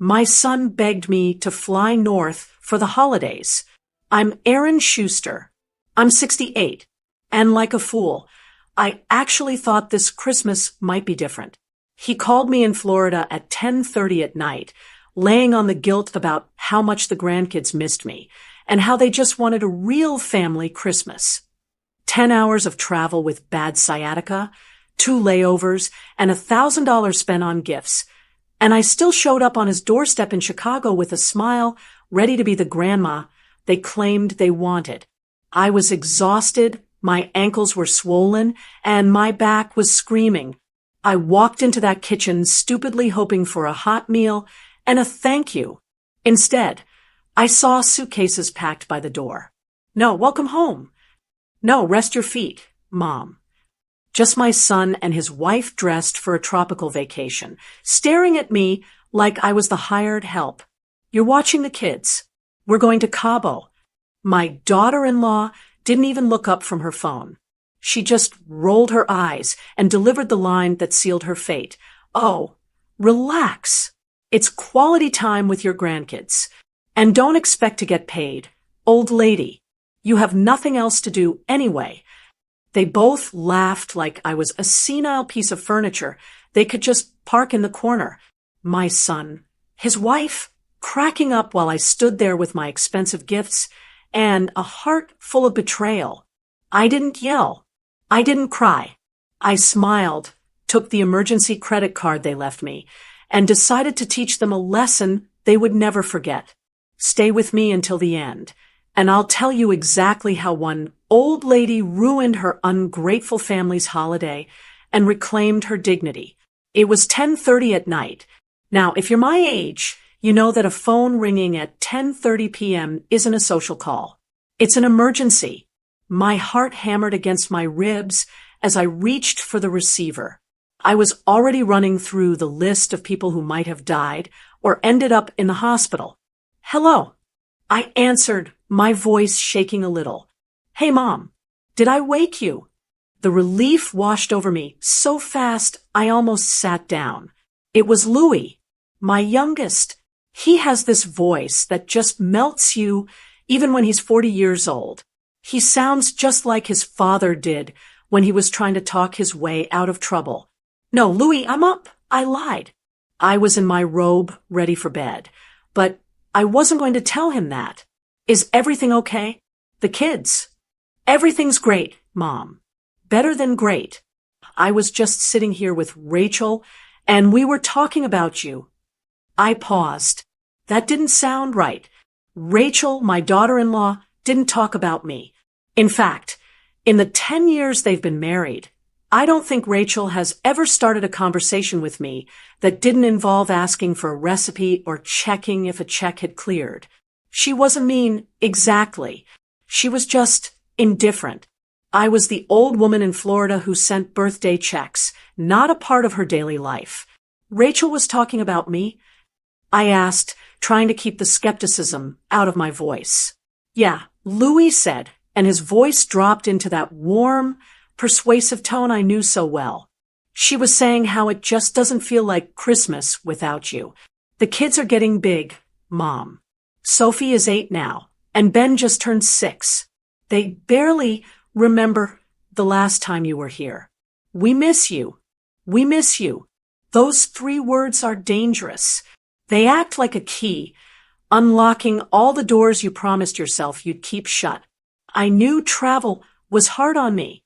My son begged me to fly north for the holidays. I'm Aaron Schuster. I'm 68. And like a fool, I actually thought this Christmas might be different. He called me in Florida at 10:30 at night, laying on the guilt about how much the grandkids missed me and how they just wanted a real family Christmas. 10 hours of travel with bad sciatica, 2 layovers, and $1,000 spent on gifts. And I still showed up on his doorstep in Chicago with a smile, ready to be the grandma they claimed they wanted. I was exhausted, my ankles were swollen, and my back was screaming. I walked into that kitchen stupidly hoping for a hot meal and a thank you. Instead, I saw suitcases packed by the door. No, welcome home. No, rest your feet, Mom. Just my son and his wife dressed for a tropical vacation, staring at me like I was the hired help. You're watching the kids. We're going to Cabo. My daughter-in-law didn't even look up from her phone. She just rolled her eyes and delivered the line that sealed her fate. Oh, relax. It's quality time with your grandkids. And don't expect to get paid. Old lady, you have nothing else to do anyway. They both laughed like I was a senile piece of furniture they could just park in the corner. My son, his wife, cracking up while I stood there with my expensive gifts and a heart full of betrayal. I didn't yell. I didn't cry. I smiled, took the emergency credit card they left me, and decided to teach them a lesson they would never forget. Stay with me until the end, and I'll tell you exactly how one old lady ruined her ungrateful family's holiday and reclaimed her dignity. It was 10:30 at night. Now, if you're my age, you know that a phone ringing at 10:30 p.m. isn't a social call. It's an emergency. My heart hammered against my ribs as I reached for the receiver. I was already running through the list of people who might have died or ended up in the hospital. Hello. I answered, my voice shaking a little. Hey, Mom, did I wake you? The relief washed over me so fast I almost sat down. It was Louis, my youngest. He has this voice that just melts you even when he's 40 years old. He sounds just like his father did when he was trying to talk his way out of trouble. No, Louis, I'm up. I lied. I was in my robe, ready for bed. But I wasn't going to tell him that. Is everything okay? The kids? Everything's great, Mom. Better than great. I was just sitting here with Rachel, and we were talking about you. I paused. That didn't sound right. Rachel, my daughter-in-law, didn't talk about me. In fact, in the 10 years they've been married, I don't think Rachel has ever started a conversation with me that didn't involve asking for a recipe or checking if a check had cleared. She wasn't mean exactly. She was just indifferent. I was the old woman in Florida who sent birthday checks, not a part of her daily life. Rachel was talking about me. I asked, trying to keep the skepticism out of my voice. Yeah, Louis said, and his voice dropped into that warm, persuasive tone I knew so well. She was saying how it just doesn't feel like Christmas without you. The kids are getting big, Mom. Sophie is 8 now, and Ben just turned 6. They barely remember the last time you were here. We miss you. We miss you. Those 3 words are dangerous. They act like a key, unlocking all the doors you promised yourself you'd keep shut. I knew travel was hard on me.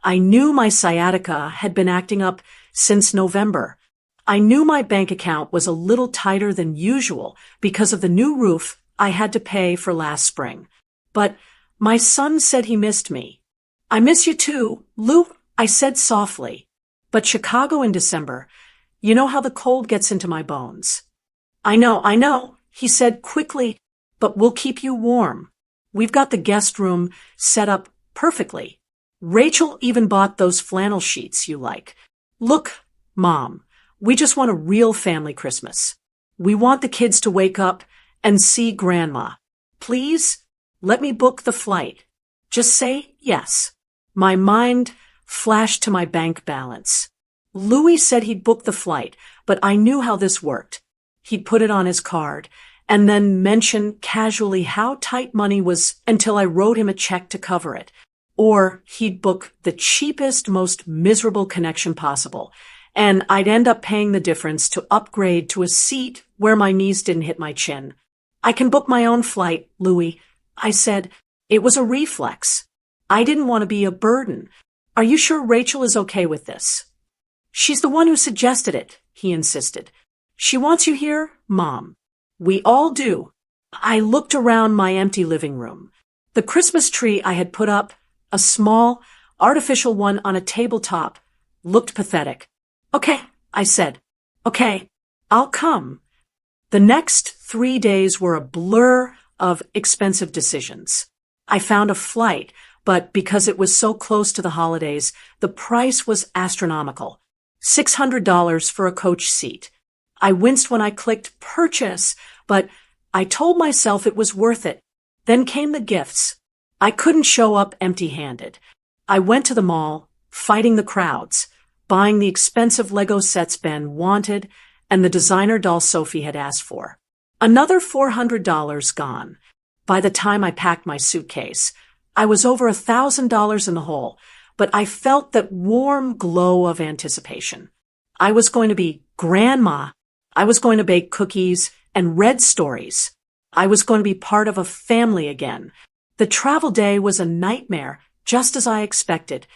I knew my sciatica had been acting up since November. I knew my bank account was a little tighter than usual because of the new roof I had to pay for last spring. But my son said he missed me. I miss you too, Lou, I said softly. But Chicago in December, you know how the cold gets into my bones. I know, he said quickly, but we'll keep you warm. We've got the guest room set up perfectly. Rachel even bought those flannel sheets you like. Look, Mom, we just want a real family Christmas. We want the kids to wake up and see Grandma. Please, let me book the flight. Just say yes. My mind flashed to my bank balance. Louis said he'd book the flight, but I knew how this worked. He'd put it on his card and then mention casually how tight money was until I wrote him a check to cover it. Or he'd book the cheapest, most miserable connection possible, and I'd end up paying the difference to upgrade to a seat where my knees didn't hit my chin. I can book my own flight, Louis, I said. It was a reflex. I didn't want to be a burden. Are you sure Rachel is okay with this? She's the one who suggested it, he insisted. She wants you here, Mom. We all do. I looked around my empty living room. The Christmas tree I had put up, a small, artificial one on a tabletop, looked pathetic. Okay, I said. Okay, I'll come. The next 3 days were a blur of expensive decisions. I found a flight, but because it was so close to the holidays, the price was astronomical. $600 for a coach seat. I winced when I clicked purchase, but I told myself it was worth it. Then came the gifts. I couldn't show up empty-handed. I went to the mall, fighting the crowds, buying the expensive Lego sets Ben wanted and the designer doll Sophie had asked for. Another $400 gone. By the time I packed my suitcase, I was over $1,000 in the hole, but I felt that warm glow of anticipation. I was going to be grandma. I was going to bake cookies and read stories. I was going to be part of a family again. The travel day was a nightmare, just as I expected.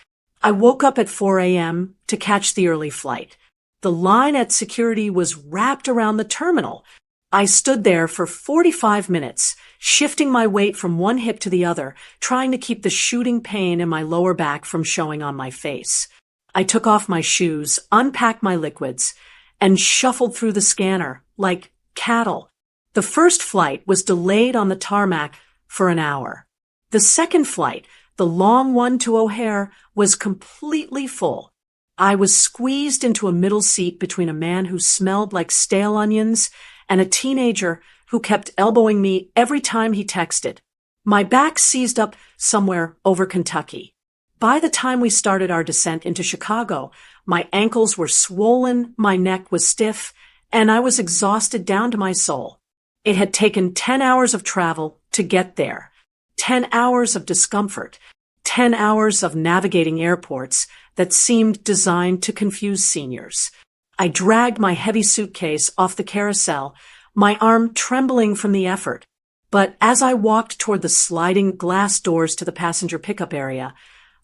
I woke up at 4 a.m. to catch the early flight. The line at security was wrapped around the terminal. I stood there for 45 minutes, shifting my weight from one hip to the other, trying to keep the shooting pain in my lower back from showing on my face. I took off my shoes, unpacked my liquids, and shuffled through the scanner like cattle. The first flight was delayed on the tarmac for an hour. The second flight, the long one to O'Hare, was completely full. I was squeezed into a middle seat between a man who smelled like stale onions and a teenager who kept elbowing me every time he texted. My back seized up somewhere over Kentucky. By the time we started our descent into Chicago, my ankles were swollen, my neck was stiff, and I was exhausted down to my soul. It had taken 10 hours of travel to get there. 10 hours of discomfort, 10 hours of navigating airports that seemed designed to confuse seniors. I dragged my heavy suitcase off the carousel, my arm trembling from the effort. But as I walked toward the sliding glass doors to the passenger pickup area,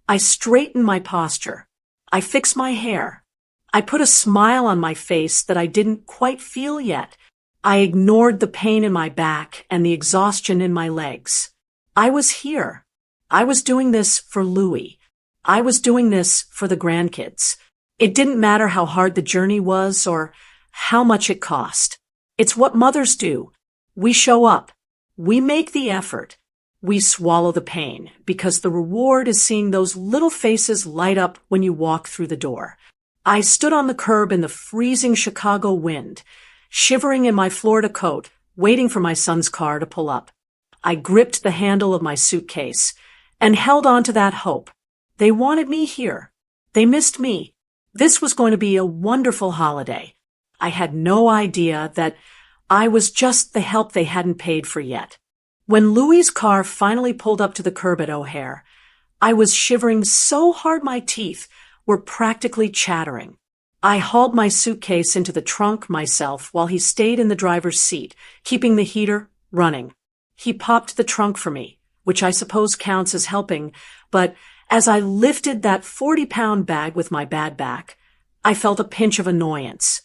I straightened my posture. I fixed my hair. I put a smile on my face that I didn't quite feel yet. I ignored the pain in my back and the exhaustion in my legs. I was here. I was doing this for Louis. I was doing this for the grandkids. It didn't matter how hard the journey was or how much it cost. It's what mothers do. We show up. We make the effort. We swallow the pain because the reward is seeing those little faces light up when you walk through the door. I stood on the curb in the freezing Chicago wind, shivering in my Florida coat, waiting for my son's car to pull up. I gripped the handle of my suitcase and held on to that hope. They wanted me here. They missed me. This was going to be a wonderful holiday. I had no idea that I was just the help they hadn't paid for yet. When Louis's car finally pulled up to the curb at O'Hare, I was shivering so hard my teeth were practically chattering. I hauled my suitcase into the trunk myself while he stayed in the driver's seat, keeping the heater running. He popped the trunk for me, which I suppose counts as helping, but as I lifted that 40-pound bag with my bad back, I felt a pinch of annoyance.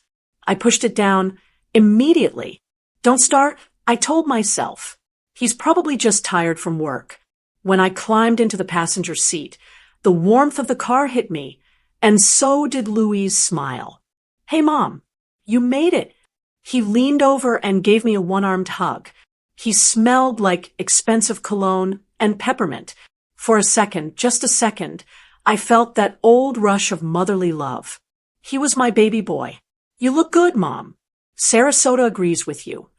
I pushed it down immediately. Don't start, I told myself. He's probably just tired from work. When I climbed into the passenger seat, the warmth of the car hit me, and so did Louis's smile. Hey, Mom, you made it. He leaned over and gave me a one-armed hug. He smelled like expensive cologne and peppermint. For a second, just a second, I felt that old rush of motherly love. He was my baby boy. You look good, Mom. Sarasota agrees with you.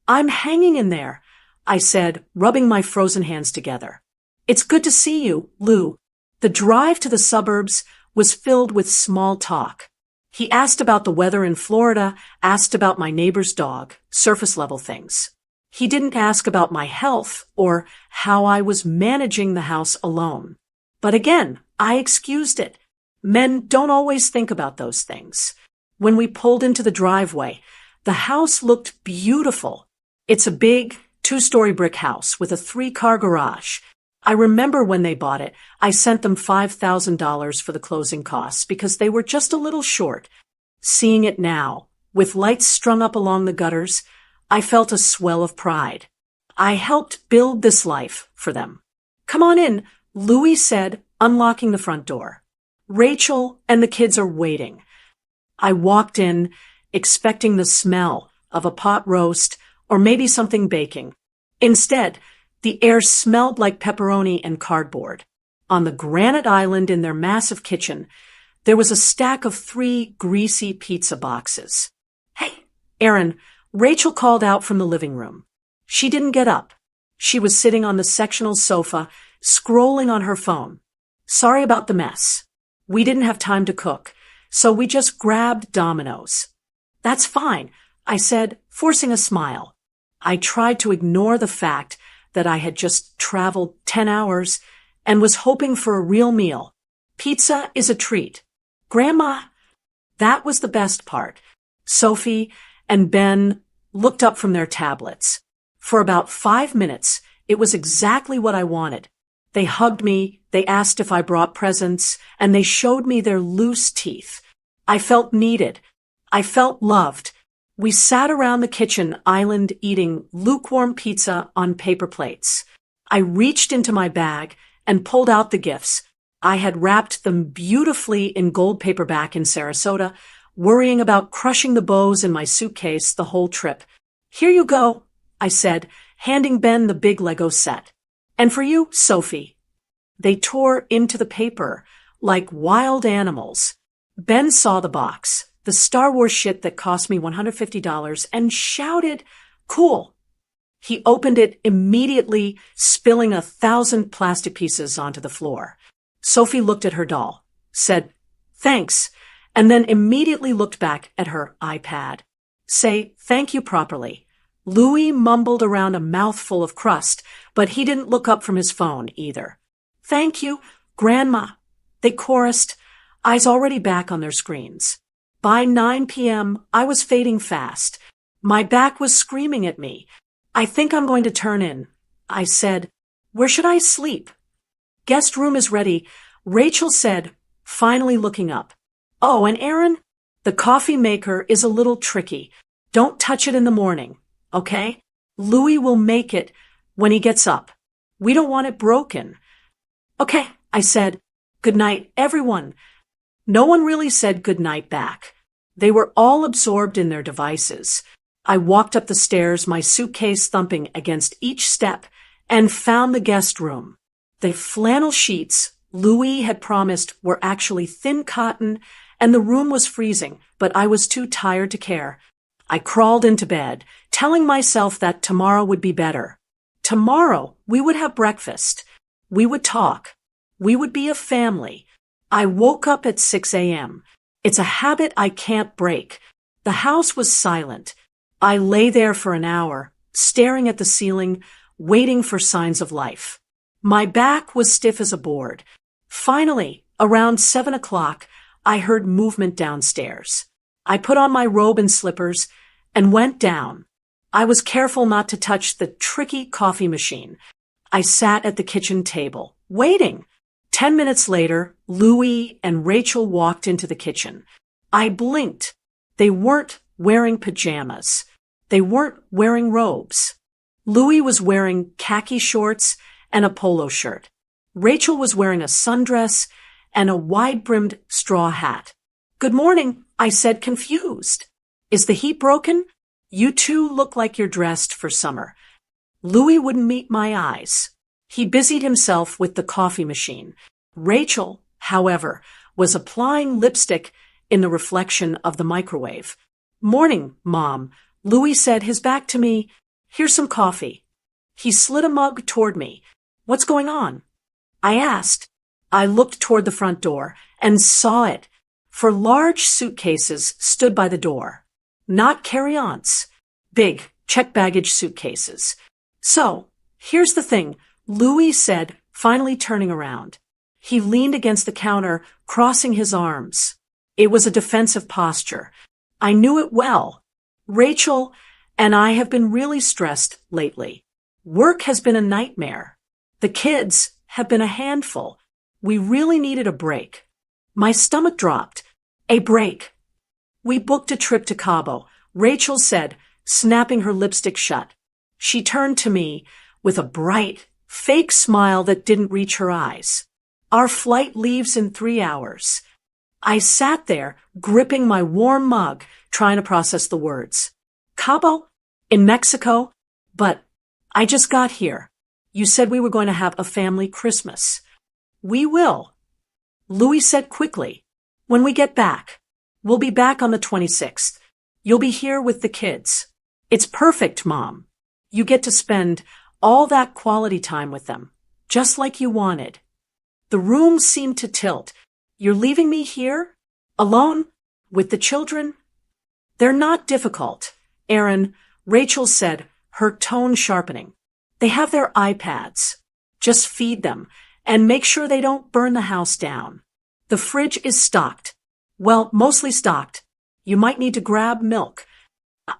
I'm hanging in there, I said, rubbing my frozen hands together. It's good to see you, Lou. The drive to the suburbs was filled with small talk. He asked about the weather in Florida, asked about my neighbor's dog, surface level things. He didn't ask about my health or how I was managing the house alone. But again, I excused it. Men don't always think about those things. When we pulled into the driveway, the house looked beautiful. It's a big, 2-story brick house with a 3-car garage. I remember when they bought it, I sent them $5,000 for the closing costs because they were just a little short. Seeing it now, with lights strung up along the gutters, I felt a swell of pride. I helped build this life for them. "Come on in," Louis said, unlocking the front door. "Rachel and the kids are waiting." I walked in, expecting the smell of a pot roast or maybe something baking. Instead, the air smelled like pepperoni and cardboard. On the granite island in their massive kitchen, there was a stack of 3 greasy pizza boxes. "Hey, Aaron," Rachel called out from the living room. She didn't get up. She was sitting on the sectional sofa, scrolling on her phone. "Sorry about the mess. We didn't have time to cook, so we just grabbed Domino's." "That's fine," I said, forcing a smile. I tried to ignore the fact that I had just traveled 10 hours and was hoping for a real meal. Pizza is a treat. "Grandma," that was the best part. Sophie and Ben looked up from their tablets. For about 5 minutes, it was exactly what I wanted. They hugged me, they asked if I brought presents, and they showed me their loose teeth. I felt needed. I felt loved. We sat around the kitchen island eating lukewarm pizza on paper plates. I reached into my bag and pulled out the gifts. I had wrapped them beautifully in gold paperback in Sarasota, worrying about crushing the bows in my suitcase the whole trip. "Here you go," I said, handing Ben the big Lego set. "And for you, Sophie." They tore into the paper like wild animals. Ben saw the box, the Star Wars shit that cost me $150, and shouted, "Cool." He opened it immediately, spilling 1,000 plastic pieces onto the floor. Sophie looked at her doll, said, "Thanks," and then immediately looked back at her iPad. "Say thank you properly." Louis mumbled around a mouthful of crust, but he didn't look up from his phone either. "Thank you, Grandma," they chorused, eyes already back on their screens. By 9 p.m., I was fading fast. My back was screaming at me. "I think I'm going to turn in," I said. "Where should I sleep?" "Guest room is ready," Rachel said, finally looking up. "Oh, and Aaron, the coffee maker is a little tricky. Don't touch it in the morning, okay? Louis will make it when he gets up. We don't want it broken." "Okay," I said. "Good night, everyone." No one really said good night back. They were all absorbed in their devices. I walked up the stairs, my suitcase thumping against each step, and found the guest room. The flannel sheets Louis had promised were actually thin cotton, and the room was freezing, but I was too tired to care. I crawled into bed, telling myself that tomorrow would be better. Tomorrow, we would have breakfast. We would talk. We would be a family. I woke up at 6 a.m. It's a habit I can't break. The house was silent. I lay there for an hour, staring at the ceiling, waiting for signs of life. My back was stiff as a board. Finally, around 7 o'clock, I heard movement downstairs. I put on my robe and slippers and went down. I was careful not to touch the tricky coffee machine. I sat at the kitchen table, waiting. 10 minutes later, Louis and Rachel walked into the kitchen. I blinked. They weren't wearing pajamas. They weren't wearing robes. Louis was wearing khaki shorts and a polo shirt. Rachel was wearing a sundress and a wide-brimmed straw hat. "Good morning," I said, confused. "Is the heat broken? You two look like you're dressed for summer." Louis wouldn't meet my eyes. He busied himself with the coffee machine. Rachel, however, was applying lipstick in the reflection of the microwave. "Morning, Mom," Louis said, his back to me. "Here's some coffee." He slid a mug toward me. "What's going on?" I asked. I looked toward the front door and saw it. for large suitcases stood by the door. Not carry-ons. Big, checked baggage suitcases. So, here's the thing, Louis said, finally turning around. He leaned against the counter, crossing his arms. It was a defensive posture. I knew it well. Rachel and I have been really stressed lately. Work has been a nightmare. The kids have been a handful. We really needed a break. My stomach dropped. A break. We booked a trip to Cabo, Rachel said, snapping her lipstick shut. She turned to me with a bright, fake smile that didn't reach her eyes. Our flight leaves in 3 hours. I sat there, gripping my warm mug, trying to process the words. Cabo? In Mexico? But I just got here. You said we were going to have a family Christmas. We will. Louis said quickly. When we get back. We'll be back on the 26th. You'll be here with the kids. It's perfect, Mom. You get to spend all that quality time with them, just like you wanted. The room seemed to tilt. You're leaving me here? Alone? With the children? They're not difficult, Aaron, Rachel said, her tone sharpening. They have their iPads. Just feed them and make sure they don't burn the house down. The fridge is stocked. Well, mostly stocked. You might need to grab milk.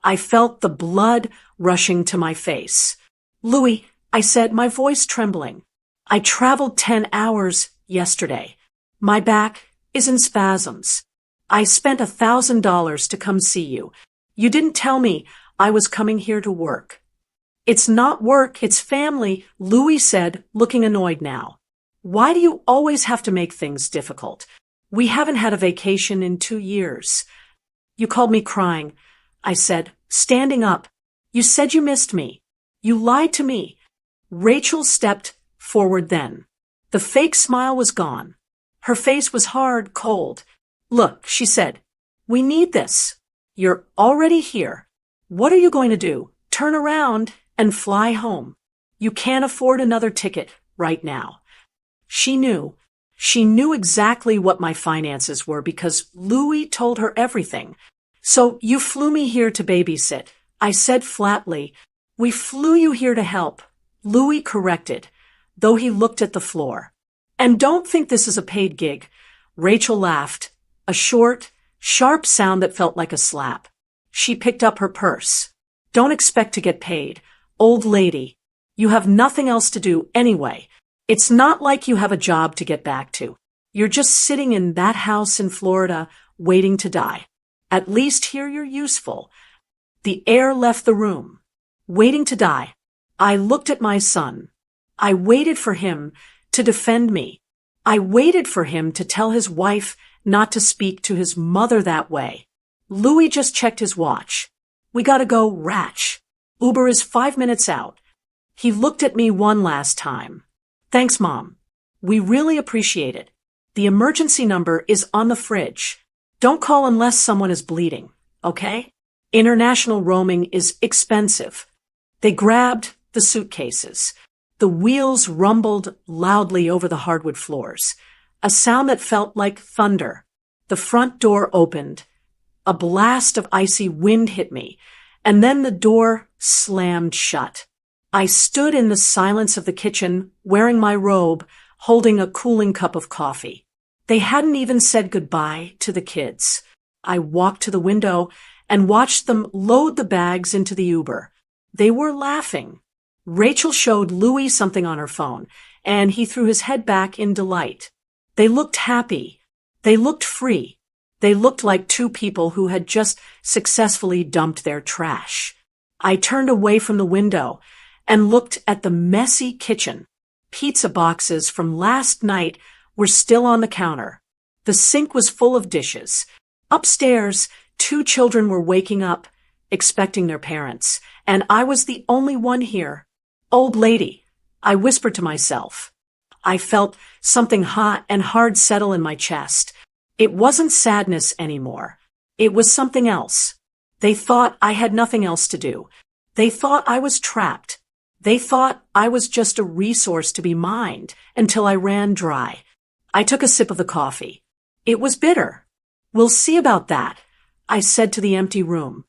I felt the blood rushing to my face. Louis, I said, my voice trembling. I traveled 10 hours yesterday. My back is in spasms. I spent $1,000 to come see you. You didn't tell me I was coming here to work. It's not work, it's family, Louis said, looking annoyed now. Why do you always have to make things difficult? We haven't had a vacation in 2 years. You called me crying, I said, standing up. You said you missed me. You lied to me. Rachel stepped forward then. The fake smile was gone. Her face was hard, cold. Look, she said, we need this. You're already here. What are you going to do? Turn around and fly home. You can't afford another ticket right now. She knew exactly what my finances were because Louis told her everything. So you flew me here to babysit. I said flatly, we flew you here to help. Louis corrected, though he looked at the floor. And don't think this is a paid gig. Rachel laughed, a short, sharp sound that felt like a slap. She picked up her purse. Don't expect to get paid. Old lady, you have nothing else to do anyway. It's not like you have a job to get back to. You're just sitting in that house in Florida, waiting to die. At least here you're useful. The air left the room. Waiting to die. I looked at my son. I waited for him to defend me. I waited for him to tell his wife not to speak to his mother that way. Louis just checked his watch. We gotta go, Ratch. Uber is 5 minutes out. He looked at me one last time. Thanks, Mom. We really appreciate it. The emergency number is on the fridge. Don't call unless someone is bleeding, okay? International roaming is expensive. They grabbed the suitcases. The wheels rumbled loudly over the hardwood floors, a sound that felt like thunder. The front door opened. A blast of icy wind hit me, and then the door slammed shut. I stood in the silence of the kitchen, wearing my robe, holding a cooling cup of coffee. They hadn't even said goodbye to the kids. I walked to the window and watched them load the bags into the Uber. They were laughing. Rachel showed Louis something on her phone, and he threw his head back in delight. They looked happy. They looked free. They looked like two people who had just successfully dumped their trash. I turned away from the window and looked at the messy kitchen. Pizza boxes from last night were still on the counter. The sink was full of dishes. Upstairs, 2 children were waking up, expecting their parents, and I was the only one here. Old lady, I whispered to myself. I felt something hot and hard settle in my chest. It wasn't sadness anymore. It was something else. They thought I had nothing else to do. They thought I was trapped. They thought I was just a resource to be mined until I ran dry. I took a sip of the coffee. It was bitter. We'll see about that, I said to the empty room.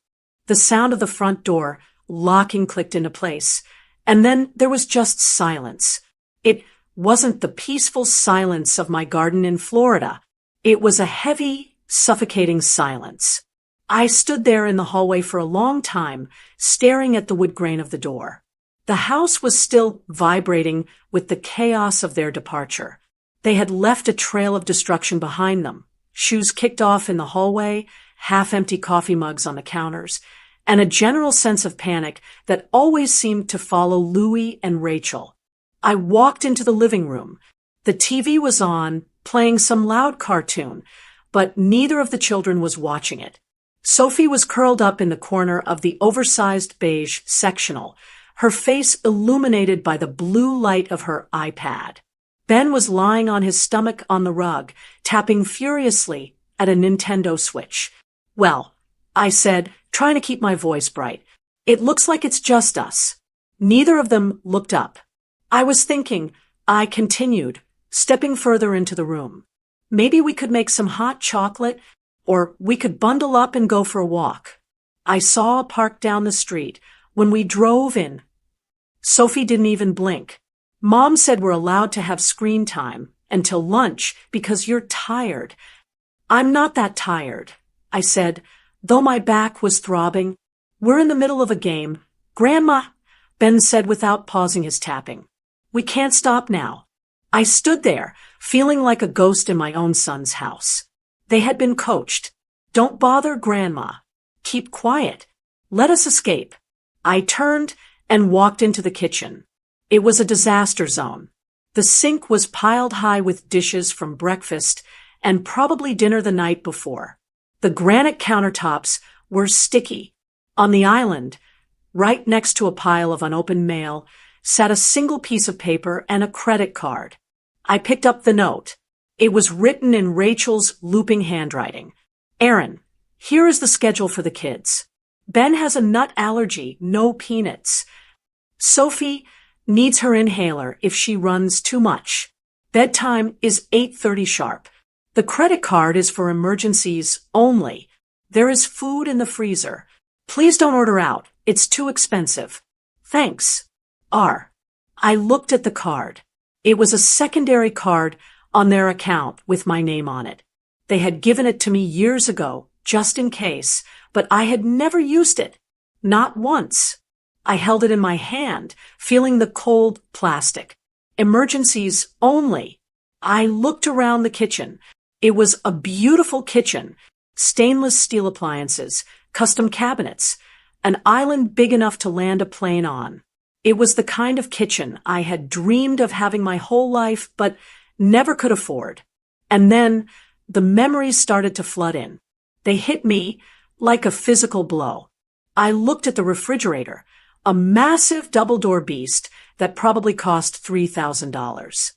The sound of the front door locking clicked into place, and then there was just silence. It wasn't the peaceful silence of my garden in Florida. It was a heavy, suffocating silence. I stood there in the hallway for a long time, staring at the wood grain of the door. The house was still vibrating with the chaos of their departure. They had left a trail of destruction behind them. Shoes kicked off in the hallway, half-empty coffee mugs on the counters, and a general sense of panic that always seemed to follow Louie and Rachel. I walked into the living room. The TV was on, playing some loud cartoon, but neither of the children was watching it. Sophie was curled up in the corner of the oversized beige sectional, her face illuminated by the blue light of her iPad. Ben was lying on his stomach on the rug, tapping furiously at a Nintendo Switch. Well, I said, trying to keep my voice bright, it looks like it's just us. Neither of them looked up. I was thinking, I continued, stepping further into the room. Maybe we could make some hot chocolate, or we could bundle up and go for a walk. I saw a park down the street. When we drove in, Sophie didn't even blink. Mom said we're allowed to have screen time until lunch because you're tired. I'm not that tired, I said, though my back was throbbing. We're in the middle of a game. Grandma, Ben said without pausing his tapping. We can't stop now. I stood there, feeling like a ghost in my own son's house. They had been coached. Don't bother Grandma. Keep quiet. Let us escape. I turned and walked into the kitchen. It was a disaster zone. The sink was piled high with dishes from breakfast and probably dinner the night before. The granite countertops were sticky. On the island, right next to a pile of unopened mail, sat a single piece of paper and a credit card. I picked up the note. It was written in Rachel's looping handwriting. Aaron, here is the schedule for the kids. Ben has a nut allergy, no peanuts. Sophie needs her inhaler if she runs too much. Bedtime is 8:30 sharp. The credit card is for emergencies only. There is food in the freezer. Please don't order out. It's too expensive. Thanks. R. I looked at the card. It was a secondary card on their account with my name on it. They had given it to me years ago, just in case, but I had never used it. Not once. I held it in my hand, feeling the cold plastic. Emergencies only. I looked around the kitchen. It was a beautiful kitchen. Stainless steel appliances, custom cabinets, an island big enough to land a plane on. It was the kind of kitchen I had dreamed of having my whole life, but never could afford. And then the memories started to flood in. They hit me like a physical blow. I looked at the refrigerator, a massive double-door beast that probably cost $3,000.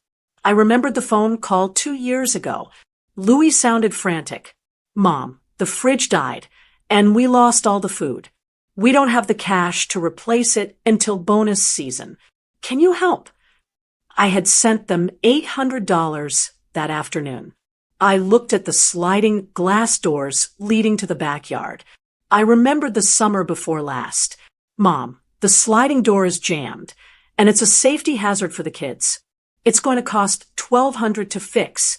I remembered the phone call 2 years ago. Louis sounded frantic. Mom, the fridge died, and we lost all the food. We don't have the cash to replace it until bonus season. Can you help? I had sent them $800 that afternoon. I looked at the sliding glass doors leading to the backyard. I remembered the summer before last. Mom, the sliding door is jammed, and it's a safety hazard for the kids. It's going to cost $1,200 to fix.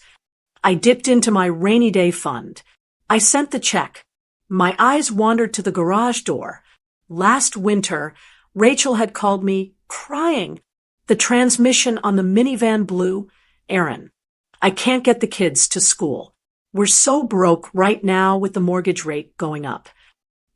I dipped into my rainy day fund. I sent the check. My eyes wandered to the garage door. Last winter, Rachel had called me crying. The transmission on the minivan blew. Aaron, I can't get the kids to school. We're so broke right now with the mortgage rate going up.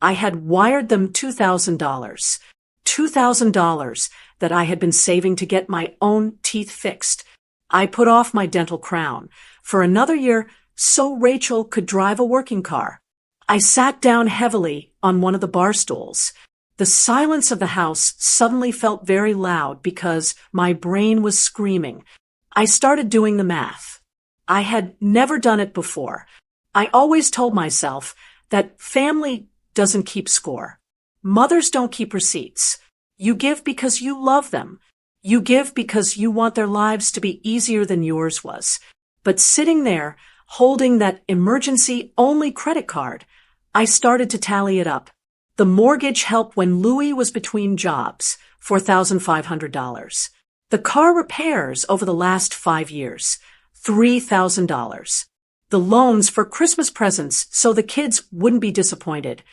I had wired them $2,000. $2,000 that I had been saving to get my own teeth fixed. I put off my dental crown for another year so Rachel could drive a working car. I sat down heavily on one of the bar stools. The silence of the house suddenly felt very loud because my brain was screaming. I started doing the math. I had never done it before. I always told myself that family doesn't keep score. Mothers don't keep receipts. You give because you love them. You give because you want their lives to be easier than yours was. But sitting there, holding that emergency-only credit card. I started to tally it up. The mortgage help when Louis was between jobs, $4,500. The car repairs over the last 5 years, $3,000. The loans for Christmas presents so the kids wouldn't be disappointed,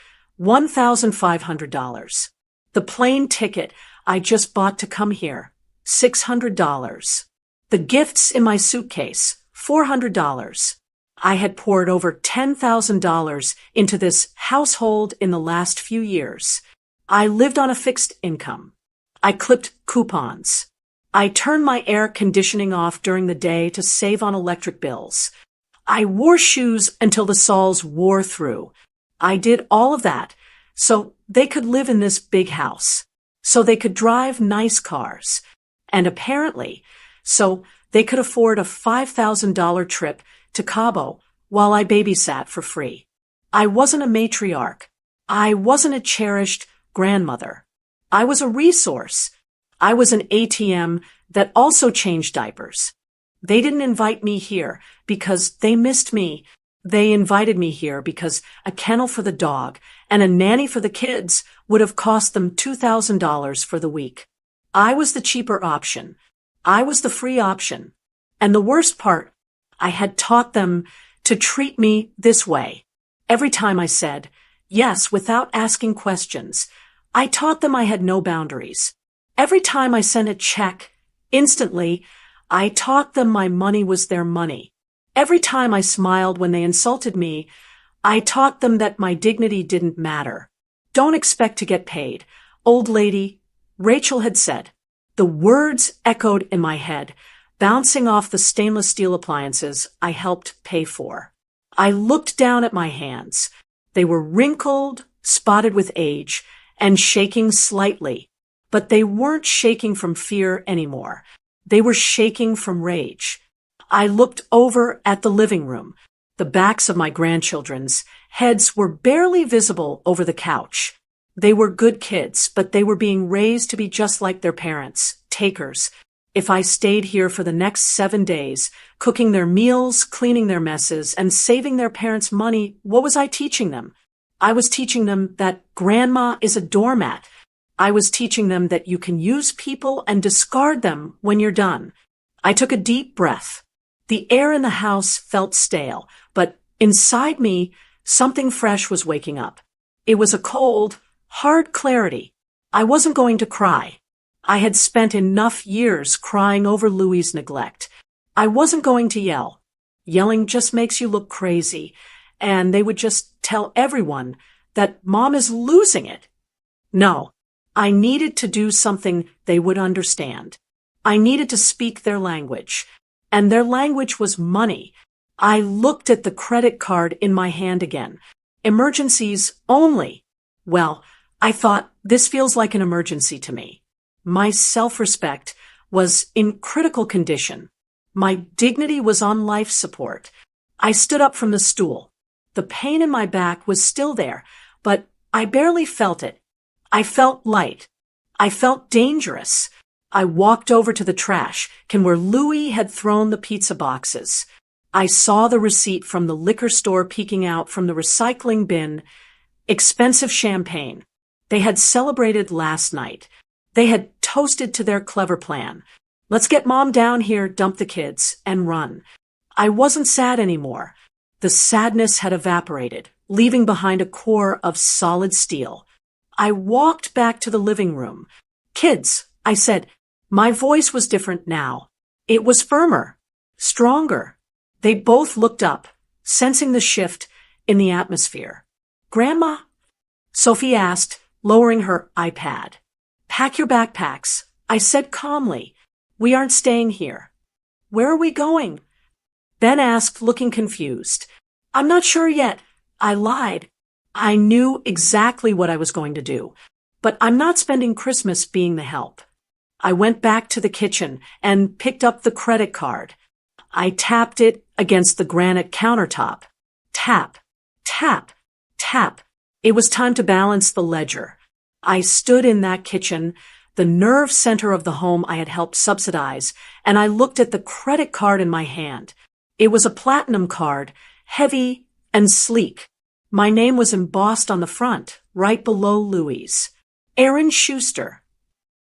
$1,500. The plane ticket I just bought to come here, $600. The gifts in my suitcase, $400. I had poured over $10,000 into this household in the last few years. I lived on a fixed income. I clipped coupons. I turned my air conditioning off during the day to save on electric bills. I wore shoes until the soles wore through. I did all of that so they could live in this big house, so they could drive nice cars, and apparently, so they could afford a $5,000 trip to Cabo while I babysat for free. I wasn't a matriarch. I wasn't a cherished grandmother. I was a resource. I was an ATM that also changed diapers. They didn't invite me here because they missed me. They invited me here because a kennel for the dog and a nanny for the kids would have cost them $2,000 for the week. I was the cheaper option. I was the free option. And the worst part, I had taught them to treat me this way. Every time I said yes without asking questions, I taught them I had no boundaries. Every time I sent a check, instantly, I taught them my money was their money. Every time I smiled when they insulted me, I taught them that my dignity didn't matter. Don't expect to get paid. Old lady, Rachel had said. The words echoed in my head, bouncing off the stainless steel appliances I helped pay for. I looked down at my hands. They were wrinkled, spotted with age, and shaking slightly. But they weren't shaking from fear anymore. They were shaking from rage. I looked over at the living room. The backs of my grandchildren's heads were barely visible over the couch. They were good kids, but they were being raised to be just like their parents, takers. If I stayed here for the next 7 days, cooking their meals, cleaning their messes, and saving their parents' money, what was I teaching them? I was teaching them that grandma is a doormat. I was teaching them that you can use people and discard them when you're done. I took a deep breath. The air in the house felt stale, but inside me, something fresh was waking up. It was a cold, hard clarity. I wasn't going to cry. I had spent enough years crying over Louis's neglect. I wasn't going to yell. Yelling just makes you look crazy, and they would just tell everyone that Mom is losing it. No, I needed to do something they would understand. I needed to speak their language, and their language was money. I looked at the credit card in my hand again. Emergencies only. Well, I thought, this feels like an emergency to me. My self-respect was in critical condition. My dignity was on life support. I stood up from the stool. The pain in my back was still there, but I barely felt it. I felt light. I felt dangerous. I walked over to the trash can where Louis had thrown the pizza boxes. I saw the receipt from the liquor store peeking out from the recycling bin. Expensive champagne. They had celebrated last night. They had toasted to their clever plan. Let's get Mom down here, dump the kids, and run. I wasn't sad anymore. The sadness had evaporated, leaving behind a core of solid steel. I walked back to the living room. Kids, I said. My voice was different now. It was firmer, stronger. They both looked up, sensing the shift in the atmosphere. Grandma? Sophie asked, lowering her iPad. Pack your backpacks, I said calmly. We aren't staying here. Where are we going? Ben asked, looking confused. I'm not sure yet. I lied. I knew exactly what I was going to do, but I'm not spending Christmas being the help. I went back to the kitchen and picked up the credit card. I tapped it against the granite countertop. Tap, tap, tap. It was time to balance the ledger. I stood in that kitchen, the nerve center of the home I had helped subsidize, and I looked at the credit card in my hand. It was a platinum card, heavy and sleek. My name was embossed on the front, right below Louie's. Aaron Schuster.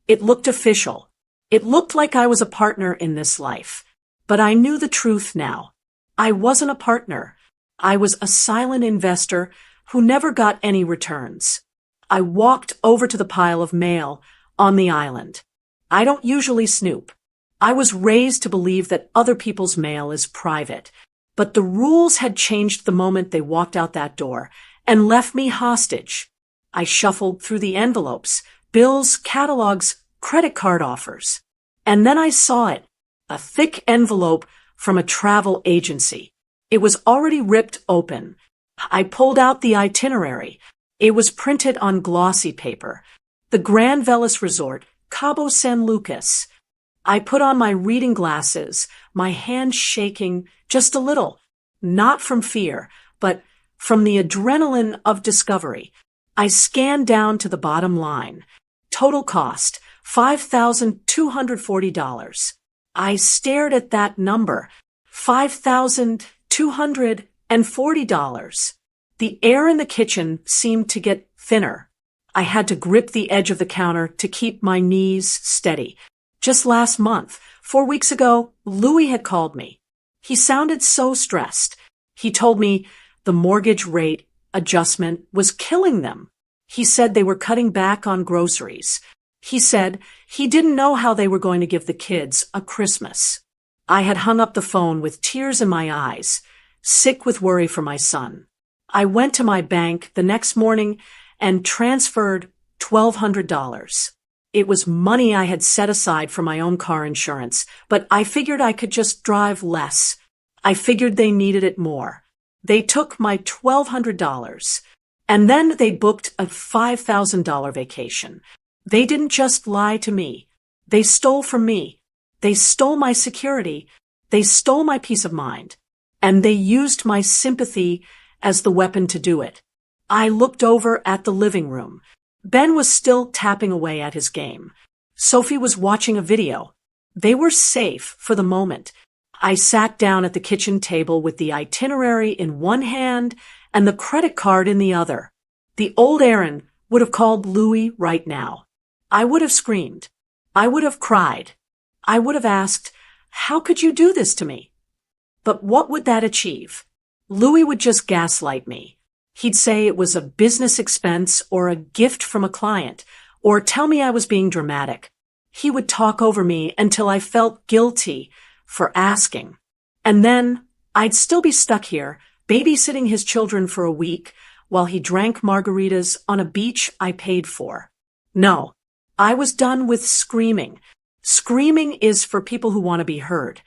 It looked official. It looked like I was a partner in this life. But I knew the truth now. I wasn't a partner. I was a silent investor who never got any returns. I walked over to the pile of mail on the island. I don't usually snoop. I was raised to believe that other people's mail is private. But the rules had changed the moment they walked out that door and left me hostage. I shuffled through the envelopes, bills, catalogs, credit card offers. And then I saw it, a thick envelope from a travel agency. It was already ripped open. I pulled out the itinerary. It was printed on glossy paper. The Grand Velas Resort, Cabo San Lucas. I put on my reading glasses, my hand shaking just a little, not from fear, but from the adrenaline of discovery. I scanned down to the bottom line. Total cost, $5,240. I stared at that number, $5,240. The air in the kitchen seemed to get thinner. I had to grip the edge of the counter to keep my knees steady. Just last month, 4 weeks ago, Louis had called me. He sounded so stressed. He told me the mortgage rate adjustment was killing them. He said they were cutting back on groceries. He said he didn't know how they were going to give the kids a Christmas. I had hung up the phone with tears in my eyes, sick with worry for my son. I went to my bank the next morning and transferred $1,200. It was money I had set aside for my own car insurance, but I figured I could just drive less. I figured they needed it more. They took my $1,200, and then they booked a $5,000 vacation. They didn't just lie to me. They stole from me. They stole my security. They stole my peace of mind. And they used my sympathy as the weapon to do it. I looked over at the living room. Ben was still tapping away at his game. Sophie was watching a video. They were safe for the moment. I sat down at the kitchen table with the itinerary in one hand and the credit card in the other. The old Aaron would have called Louis right now. I would have screamed. I would have cried. I would have asked, "How could you do this to me?" But what would that achieve? Louis would just gaslight me. He'd say it was a business expense or a gift from a client, or tell me I was being dramatic. He would talk over me until I felt guilty for asking. And then I'd still be stuck here, babysitting his children for a week while he drank margaritas on a beach I paid for. No, I was done with screaming. Screaming is for people who want to be heard.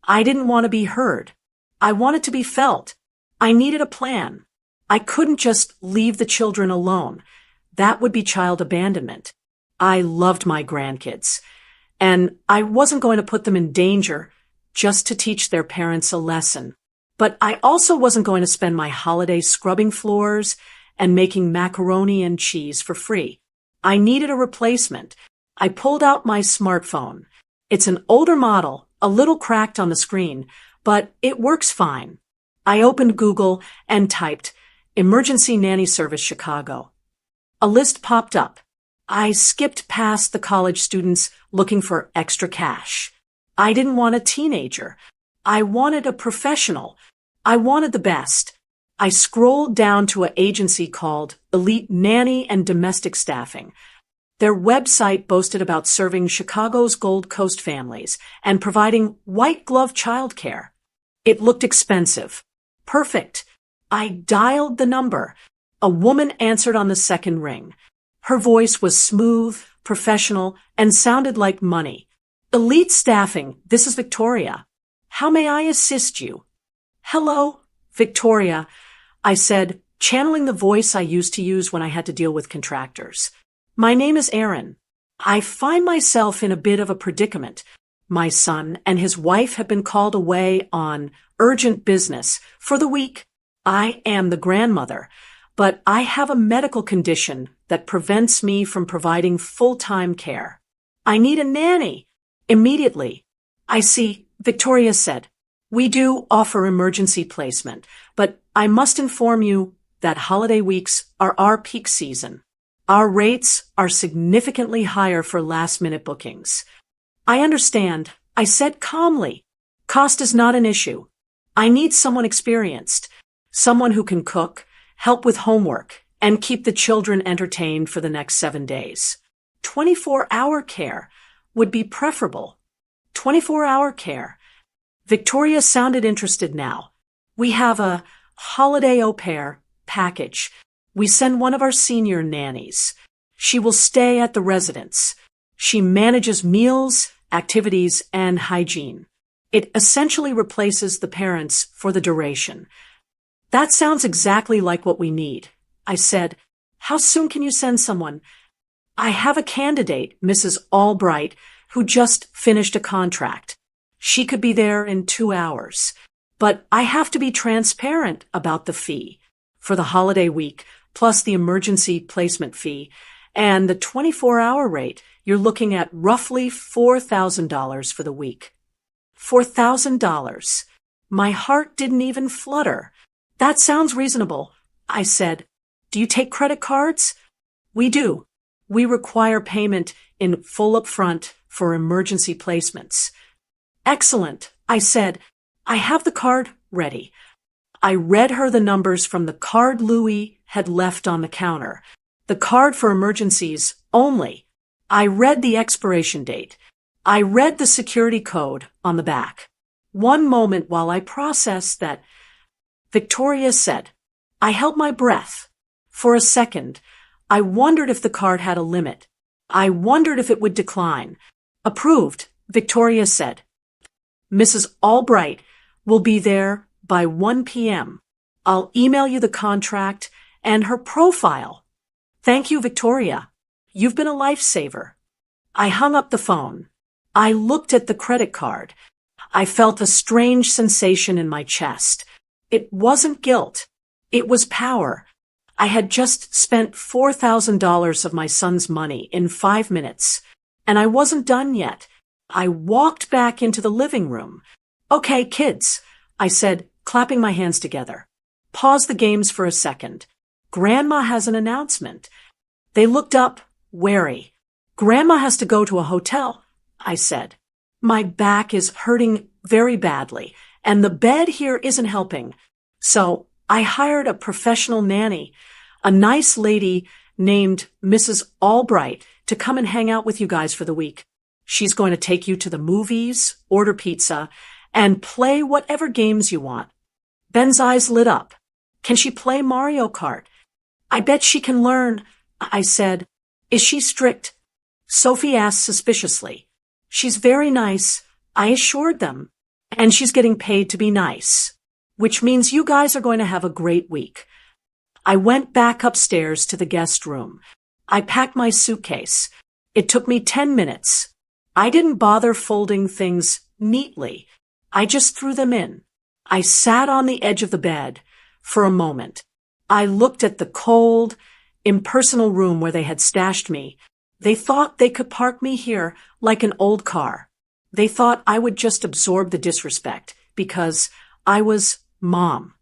I didn't want to be heard. I wanted to be felt. I needed a plan. I couldn't just leave the children alone. That would be child abandonment. I loved my grandkids, and I wasn't going to put them in danger just to teach their parents a lesson. But I also wasn't going to spend my holidays scrubbing floors and making macaroni and cheese for free. I needed a replacement. I pulled out my smartphone. It's an older model, a little cracked on the screen, but it works fine. I opened Google and typed Emergency Nanny Service Chicago. A list popped up. I skipped past the college students looking for extra cash. I didn't want a teenager. I wanted a professional. I wanted the best. I scrolled down to an agency called Elite Nanny and Domestic Staffing. Their website boasted about serving Chicago's Gold Coast families and providing white-glove childcare. It looked expensive. Perfect. I dialed the number. A woman answered on the second ring. Her voice was smooth, professional, and sounded like money. Elite Staffing, this is Victoria. How may I assist you? Hello, Victoria, I said, channeling the voice I used to use when I had to deal with contractors. My name is Aaron. I find myself in a bit of a predicament. My son and his wife have been called away on urgent business for the week. I am the grandmother, but I have a medical condition that prevents me from providing full-time care. I need a nanny. Immediately. I see, Victoria said. We do offer emergency placement, but I must inform you that holiday weeks are our peak season. Our rates are significantly higher for last-minute bookings. I understand, I said calmly. Cost is not an issue. I need someone experienced, someone who can cook, help with homework, and keep the children entertained for the next 7 days. 24-hour care would be preferable. 24-hour care. Victoria sounded interested now. We have a holiday au pair package. We send one of our senior nannies. She will stay at the residence. She manages meals, activities, and hygiene. It essentially replaces the parents for the duration. That sounds exactly like what we need. I said, how soon can you send someone? I have a candidate, Mrs. Albright, who just finished a contract. She could be there in 2 hours. But I have to be transparent about the fee for the holiday week, plus the emergency placement fee, and the 24-hour rate. You're looking at roughly $4,000 for the week. $4,000. My heart didn't even flutter. That sounds reasonable, I said. Do you take credit cards? We do. We require payment in full upfront for emergency placements. Excellent, I said. I have the card ready. I read her the numbers from the card Louis had left on the counter. The card for emergencies only. I read the expiration date. I read the security code on the back. One moment while I processed that. Victoria said, I held my breath. For a second, I wondered if the card had a limit. I wondered if it would decline. Approved, Victoria said. Mrs. Albright will be there by 1 p.m. I'll email you the contract and her profile. Thank you, Victoria. You've been a lifesaver. I hung up the phone. I looked at the credit card. I felt a strange sensation in my chest. It wasn't guilt. It was power. I had just spent $4,000 of my son's money in 5 minutes, and I wasn't done yet. I walked back into the living room. Okay, kids, I said, clapping my hands together. Pause the games for a second. Grandma has an announcement. They looked up, wary. Grandma has to go to a hotel, I said. My back is hurting very badly, and the bed here isn't helping. So I hired a professional nanny, a nice lady named Mrs. Albright, to come and hang out with you guys for the week. She's going to take you to the movies, order pizza, and play whatever games you want. Ben's eyes lit up. Can she play Mario Kart? I bet she can learn, I said. Is she strict? Sophie asked suspiciously. She's very nice, I assured them. And she's getting paid to be nice, which means you guys are going to have a great week. I went back upstairs to the guest room. I packed my suitcase. It took me 10 minutes. I didn't bother folding things neatly. I just threw them in. I sat on the edge of the bed for a moment. I looked at the cold, impersonal room where they had stashed me. They thought they could park me here like an old car. They thought I would just absorb the disrespect because I was mom,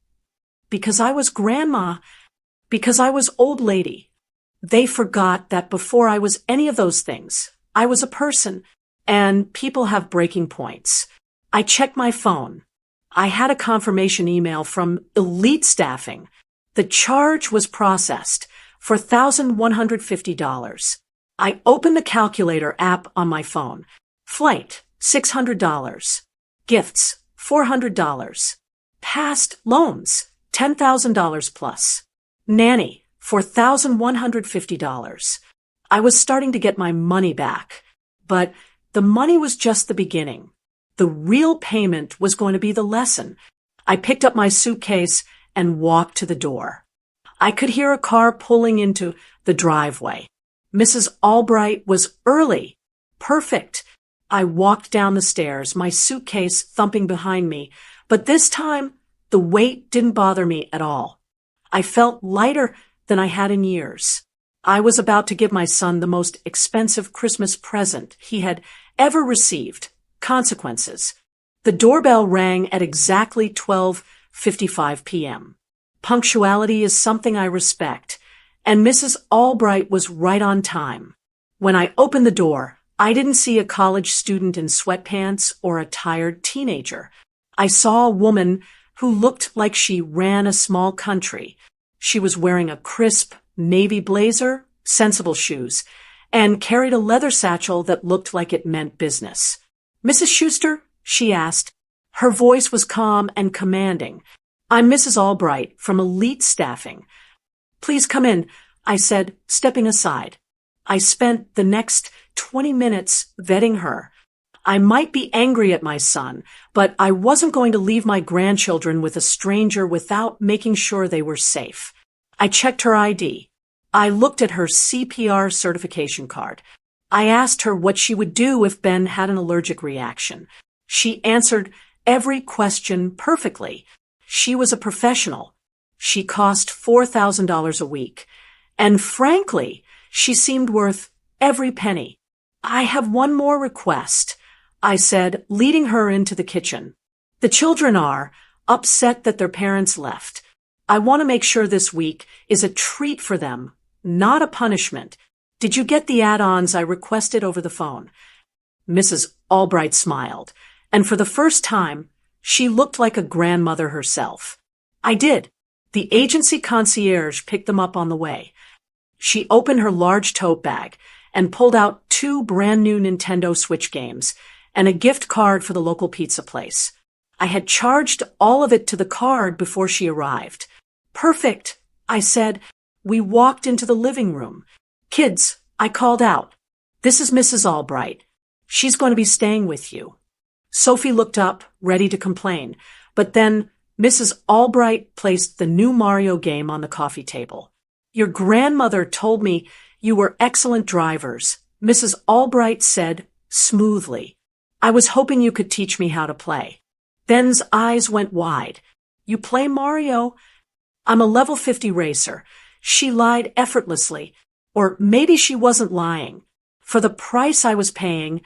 because I was grandma, because I was old lady. They forgot that before I was any of those things, I was a person, and people have breaking points. I checked my phone. I had a confirmation email from Elite Staffing. The charge was processed for $1,150. I opened the calculator app on my phone. Flight, $600. Gifts, $400. Past loans, $10,000 plus. Nanny, $4,150. I was starting to get my money back, but the money was just the beginning. The real payment was going to be the lesson. I picked up my suitcase and walked to the door. I could hear a car pulling into the driveway. Mrs. Albright was early. Perfect. I walked down the stairs, my suitcase thumping behind me, but this time the weight didn't bother me at all. I felt lighter than I had in years. I was about to give my son the most expensive Christmas present he had ever received. Consequences. The doorbell rang at exactly 12:55 p.m. Punctuality is something I respect, and Mrs. Albright was right on time. When I opened the door, I didn't see a college student in sweatpants or a tired teenager. I saw a woman who looked like she ran a small country. She was wearing a crisp navy blazer, sensible shoes, and carried a leather satchel that looked like it meant business. "Mrs. Schuster?" she asked. Her voice was calm and commanding. "I'm Mrs. Albright from Elite Staffing." "Please come in," I said, stepping aside. I spent the next 20 minutes vetting her. I might be angry at my son, but I wasn't going to leave my grandchildren with a stranger without making sure they were safe. I checked her ID. I looked at her CPR certification card. I asked her what she would do if Ben had an allergic reaction. She answered every question perfectly. She was a professional. She cost $4,000 a week. And frankly, she seemed worth every penny. "I have one more request," I said, leading her into the kitchen. "The children are upset that their parents left. I want to make sure this week is a treat for them, not a punishment. Did you get the add-ons I requested over the phone?" Mrs. Albright smiled, and for the first time, she looked like a grandmother herself. "I did. The agency concierge picked them up on the way." She opened her large tote bag and pulled out 2 brand new Nintendo Switch games and a gift card for the local pizza place. I had charged all of it to the card before she arrived. "Perfect," I said. We walked into the living room. "Kids," I called out, "this is Mrs. Albright. She's going to be staying with you." Sophie looked up, ready to complain, but then Mrs. Albright placed the new Mario game on the coffee table. "Your grandmother told me you were excellent drivers," Mrs. Albright said smoothly. "I was hoping you could teach me how to play." Ben's eyes went wide. "You play Mario?" "I'm a level 50 racer." She lied effortlessly, or maybe she wasn't lying. For the price I was paying,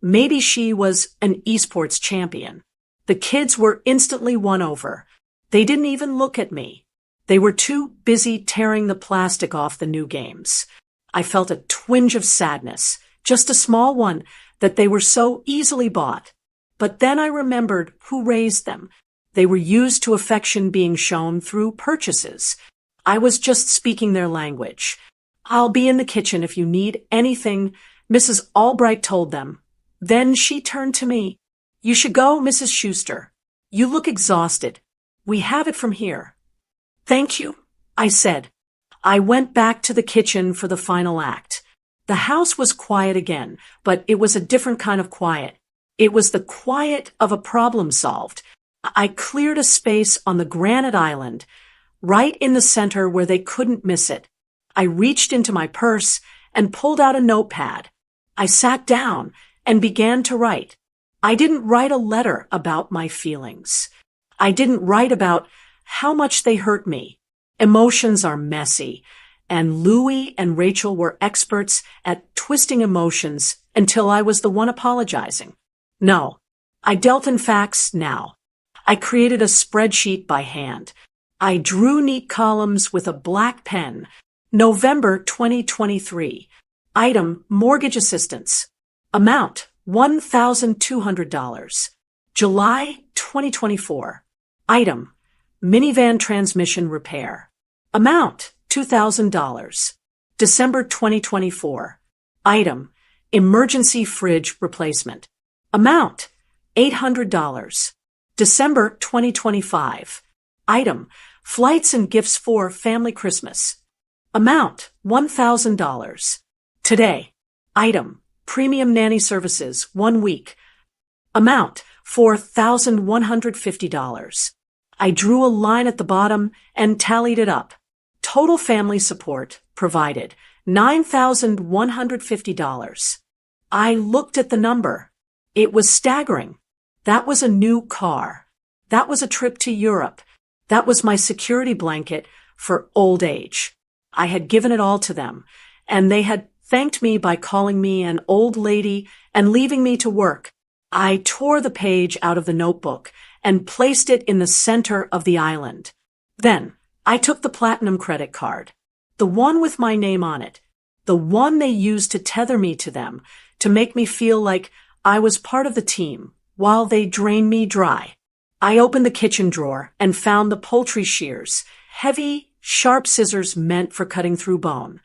maybe she was an esports champion. The kids were instantly won over. They didn't even look at me. They were too busy tearing the plastic off the new games. I felt a twinge of sadness, just a small one, that they were so easily bought. But then I remembered who raised them. They were used to affection being shown through purchases. I was just speaking their language. "I'll be in the kitchen if you need anything," Mrs. Albright told them. Then she turned to me. "You should go, Mrs. Schuster. You look exhausted. We have it from here." "Thank you," I said. I went back to the kitchen for the final act. The house was quiet again, but it was a different kind of quiet. It was the quiet of a problem solved. I cleared a space on the granite island, right in the center where they couldn't miss it. I reached into my purse and pulled out a notepad. I sat down and began to write. I didn't write a letter about my feelings. I didn't write about how much they hurt me. Emotions are messy, and Louie and Rachel were experts at twisting emotions until I was the one apologizing. No, I dealt in facts now. I created a spreadsheet by hand. I drew neat columns with a black pen. November 2023. Item, mortgage assistance. Amount, $1,200. July 2024. Item, minivan transmission repair. Amount, $2,000. December 2024. Item, emergency fridge replacement. Amount, $800. December 2025. Item, flights and gifts for family Christmas. Amount, $1,000. Today. Item, premium nanny services, 1 week. Amount, $4,150. I drew a line at the bottom and tallied it up. Total family support provided, $9,150. I looked at the number. It was staggering. That was a new car. That was a trip to Europe. That was my security blanket for old age. I had given it all to them, and they had thanked me by calling me an old lady and leaving me to work. I tore the page out of the notebook and placed it in the center of the island. Then, I took the platinum credit card, the one with my name on it, the one they used to tether me to them, to make me feel like I was part of the team, while they drained me dry. I opened the kitchen drawer and found the poultry shears, heavy, sharp scissors meant for cutting through bone.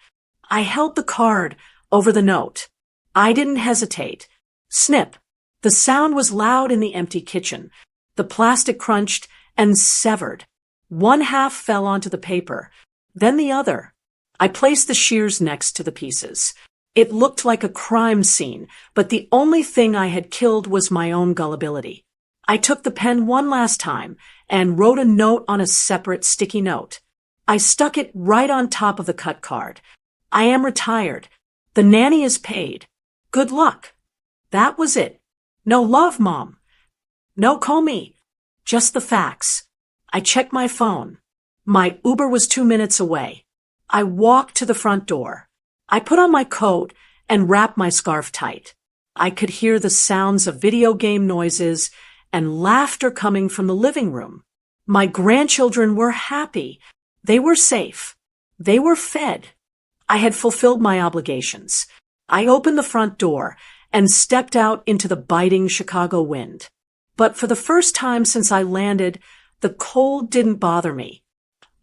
I held the card over the note. I didn't hesitate. Snip! The sound was loud in the empty kitchen. The plastic crunched and severed. One half fell onto the paper, then the other. I placed the shears next to the pieces. It looked like a crime scene, but the only thing I had killed was my own gullibility. I took the pen one last time and wrote a note on a separate sticky note. I stuck it right on top of the cut card. I am retired. The nanny is paid. Good luck. That was it. No love, Mom. No call me. Just the facts. I checked my phone. My Uber was 2 minutes away. I walked to the front door. I put on my coat and wrapped my scarf tight. I could hear the sounds of video game noises and laughter coming from the living room. My grandchildren were happy. They were safe. They were fed. I had fulfilled my obligations. I opened the front door and stepped out into the biting Chicago wind. But for the first time since I landed, the cold didn't bother me.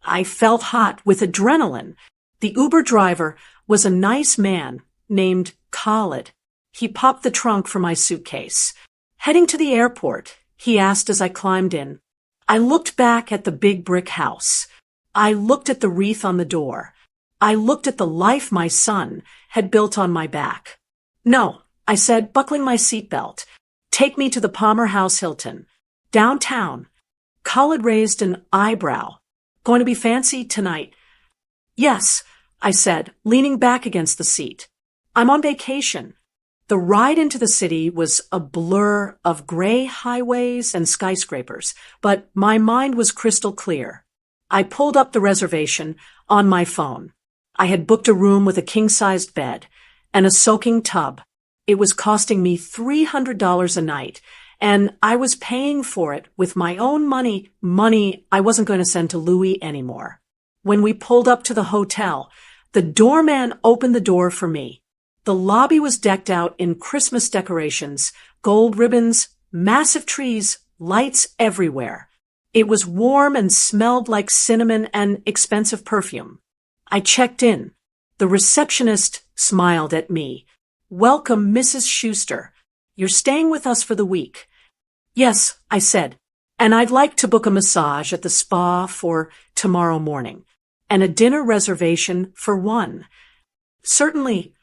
I felt hot with adrenaline. The Uber driver was a nice man named Khalid. He popped the trunk for my suitcase. Heading to the airport, he asked as I climbed in. I looked back at the big brick house. I looked at the wreath on the door. I looked at the life my son had built on my back. No, I said, buckling my seatbelt. Take me to the Palmer House Hilton. Downtown. Khalid raised an eyebrow. Going to be fancy tonight? Yes, I said, leaning back against the seat. I'm on vacation. The ride into the city was a blur of gray highways and skyscrapers, but my mind was crystal clear. I pulled up the reservation on my phone. I had booked a room with a king-sized bed and a soaking tub. It was costing me $300 a night, and I was paying for it with my own money I wasn't going to send to Louis anymore. When we pulled up to the hotel, the doorman opened the door for me. The lobby was decked out in Christmas decorations, gold ribbons, massive trees, lights everywhere. It was warm and smelled like cinnamon and expensive perfume. I checked in. The receptionist smiled at me. Welcome, Mrs. Schuster. You're staying with us for the week. Yes, I said, and I'd like to book a massage at the spa for tomorrow morning, and a dinner reservation for 1. Certainly.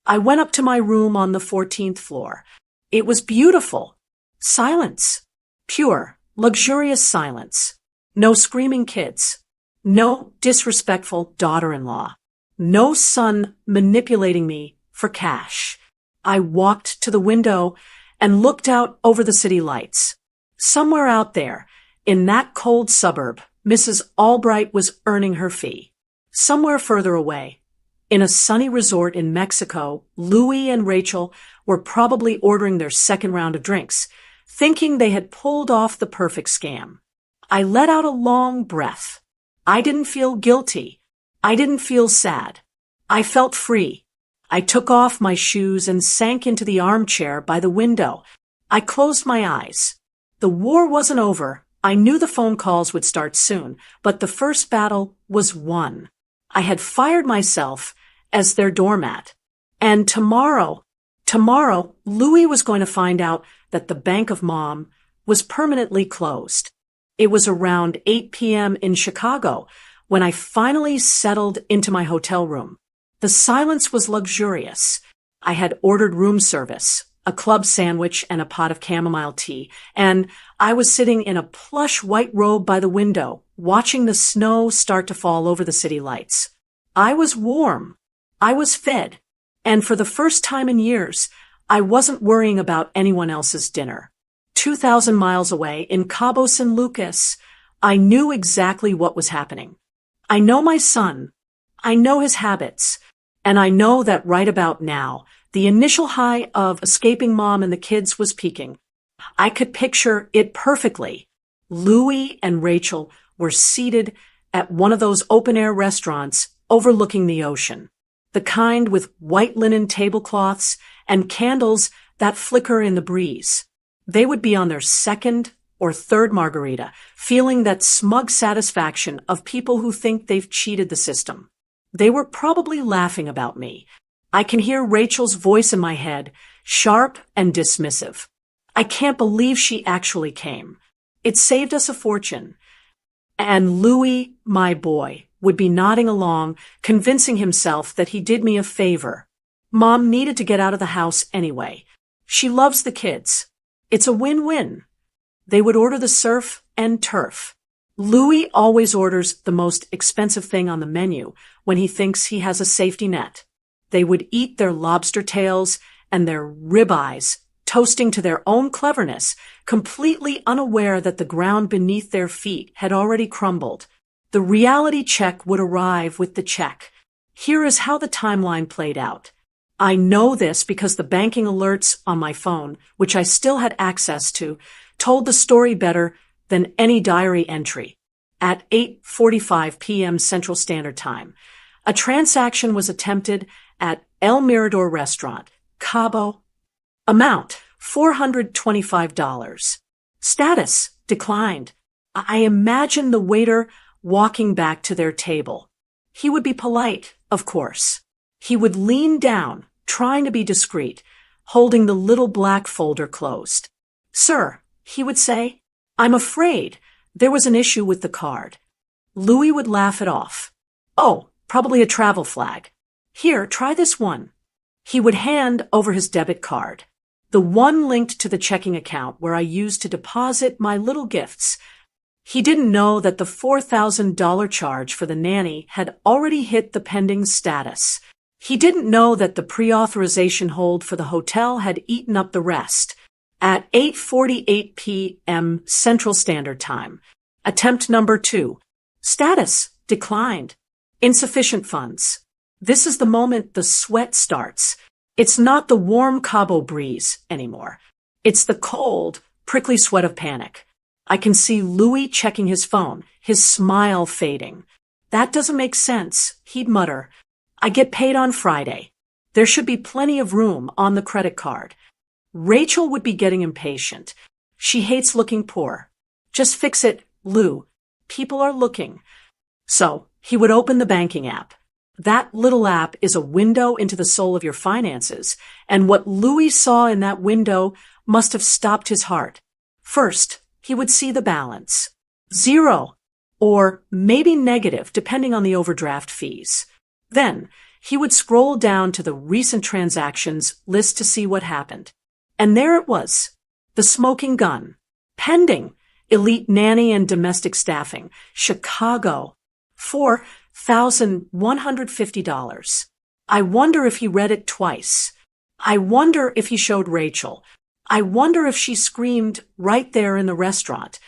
I went up to my room on the 14th floor. It was beautiful. Silence. Pure, luxurious silence. No screaming kids. No disrespectful daughter-in-law. No son manipulating me for cash. I walked to the window and looked out over the city lights. Somewhere out there, in that cold suburb, Mrs. Albright was earning her fee. Somewhere further away, in a sunny resort in Mexico, Louis and Rachel were probably ordering their second round of drinks, thinking they had pulled off the perfect scam. I let out a long breath. I didn't feel guilty. I didn't feel sad. I felt free. I took off my shoes and sank into the armchair by the window. I closed my eyes. The war wasn't over. I knew the phone calls would start soon, but the first battle was won. I had fired myself as their doormat. And tomorrow, Louis was going to find out that the Bank of Mom was permanently closed. It was around 8 p.m. in Chicago when I finally settled into my hotel room. The silence was luxurious. I had ordered room service, a club sandwich and a pot of chamomile tea, and I was sitting in a plush white robe by the window, watching the snow start to fall over the city lights. I was warm. I was fed. And for the first time in years, I wasn't worrying about anyone else's dinner. 2,000 miles away in Cabo San Lucas, I knew exactly what was happening. I know my son. I know his habits. And I know that right about now, The initial high of escaping mom and the kids was peaking. I could picture it perfectly. Louie and Rachel were seated at one of those open-air restaurants overlooking the ocean, the kind with white linen tablecloths and candles that flicker in the breeze. They would be on their second or third margarita, feeling that smug satisfaction of people who think they've cheated the system. They were probably laughing about me. I can hear Rachel's voice in my head, sharp and dismissive. I can't believe she actually came. It saved us a fortune. And Louis, my boy, would be nodding along, convincing himself that he did me a favor. Mom needed to get out of the house anyway. She loves the kids. It's a win-win. They would order the surf and turf. Louis always orders the most expensive thing on the menu when he thinks he has a safety net. They would eat their lobster tails and their ribeyes, toasting to their own cleverness, completely unaware that the ground beneath their feet had already crumbled. The reality check would arrive with the check. Here is how the timeline played out. I know this because the banking alerts on my phone, which I still had access to, told the story better than any diary entry. At 8:45 p.m. Central Standard Time, a transaction was attempted at El Mirador Restaurant, Cabo. Amount, $425. Status, declined. I imagine the waiter walking back to their table. He would be polite, of course. He would lean down, trying to be discreet, holding the little black folder closed. Sir, he would say, I'm afraid there was an issue with the card. Louis would laugh it off. Oh, probably a travel flag. Here, try this one. He would hand over his debit card, the one linked to the checking account where I used to deposit my little gifts. He didn't know that the $4,000 charge for the nanny had already hit the pending status. He didn't know that the pre-authorization hold for the hotel had eaten up the rest. At 8:48 p.m. Central Standard Time, attempt number 2. Status, declined. Insufficient funds. This is the moment the sweat starts. It's not the warm Cabo breeze anymore. It's the cold, prickly sweat of panic. I can see Louis checking his phone, his smile fading. That doesn't make sense, he'd mutter. I get paid on Friday. There should be plenty of room on the credit card. Rachel would be getting impatient. She hates looking poor. Just fix it, Lou. People are looking. So he would open the banking app. That little app is a window into the soul of your finances, and what Louis saw in that window must have stopped his heart. First, he would see the balance. 0, or maybe negative, depending on the overdraft fees. Then, he would scroll down to the recent transactions list to see what happened. And there it was, the smoking gun. Pending, elite nanny and domestic staffing, Chicago, $4,150. I wonder if he read it twice. I wonder if he showed Rachel. I wonder if she screamed right there in the restaurant.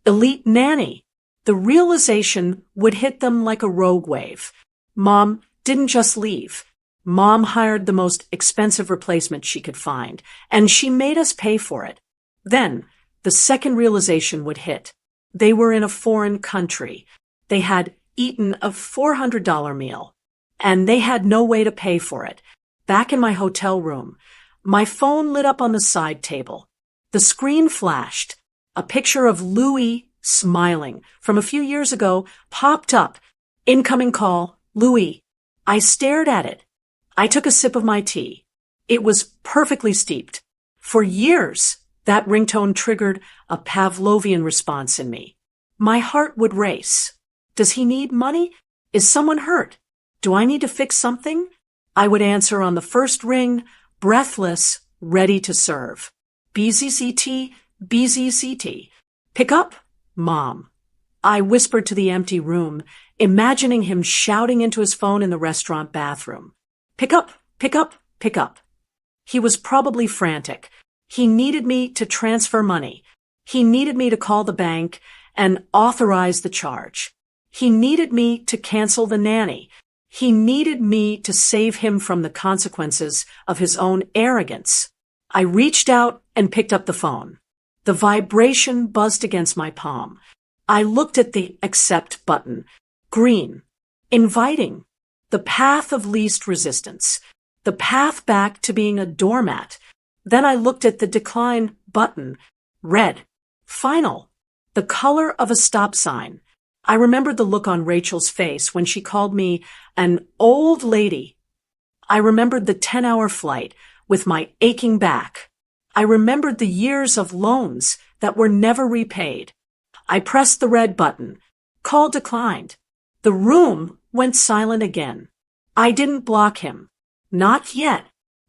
Elite nanny. The realization would hit them like a rogue wave. Mom didn't just leave. Mom hired the most expensive replacement she could find, and she made us pay for it. Then, the second realization would hit. They were in a foreign country. They had eaten a $400 meal, and they had no way to pay for it. Back in my hotel room, my phone lit up on the side table. The screen flashed. A picture of Louis smiling from a few years ago popped up. Incoming call, Louis. I stared at it. I took a sip of my tea. It was perfectly steeped. For years, that ringtone triggered a Pavlovian response in me. My heart would race. Does he need money? Is someone hurt? Do I need to fix something? I would answer on the first ring, breathless, ready to serve. BZCT, BZCT. Pick up, Mom. I whispered to the empty room, imagining him shouting into his phone in the restaurant bathroom. Pick up, pick up, pick up. He was probably frantic. He needed me to transfer money. He needed me to call the bank and authorize the charge. He needed me to cancel the nanny. He needed me to save him from the consequences of his own arrogance. I reached out and picked up the phone. The vibration buzzed against my palm. I looked at the accept button. Green. Inviting. The path of least resistance. The path back to being a doormat. Then I looked at the decline button. Red. Final. The color of a stop sign. I remembered the look on Rachel's face when she called me an old lady. I remembered the 10-hour flight with my aching back. I remembered the years of loans that were never repaid. I pressed the red button. Call declined. The room went silent again. I didn't block him. Not yet.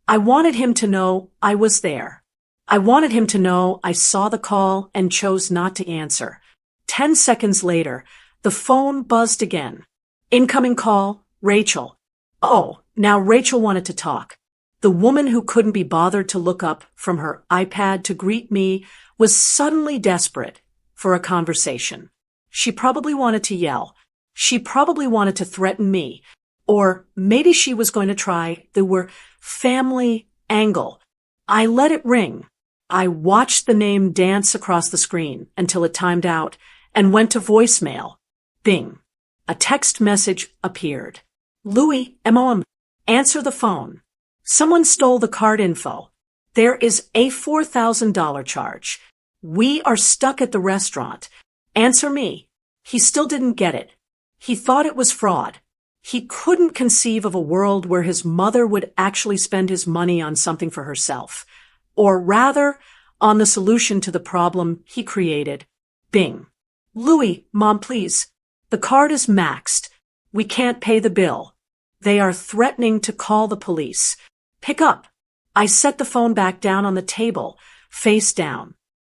I wanted him to know I was there. I wanted him to know I saw the call and chose not to answer. 10 seconds later, the phone buzzed again. Incoming call, Rachel. Oh, now Rachel wanted to talk. The woman who couldn't be bothered to look up from her iPad to greet me was suddenly desperate for a conversation. She probably wanted to yell. She probably wanted to threaten me. Or maybe she was going to try the family angle. I let it ring. I watched the name dance across the screen until it timed out and went to voicemail. Bing. A text message appeared. Louis, MOM. Answer the phone. Someone stole the card info. There is a $4,000 charge. We are stuck at the restaurant. Answer me. He still didn't get it. He thought it was fraud. He couldn't conceive of a world where his mother would actually spend his money on something for herself. Or rather, on the solution to the problem he created. Bing. Louis, Mom, please. The card is maxed. We can't pay the bill. They are threatening to call the police. Pick up. I set the phone back down on the table, face down.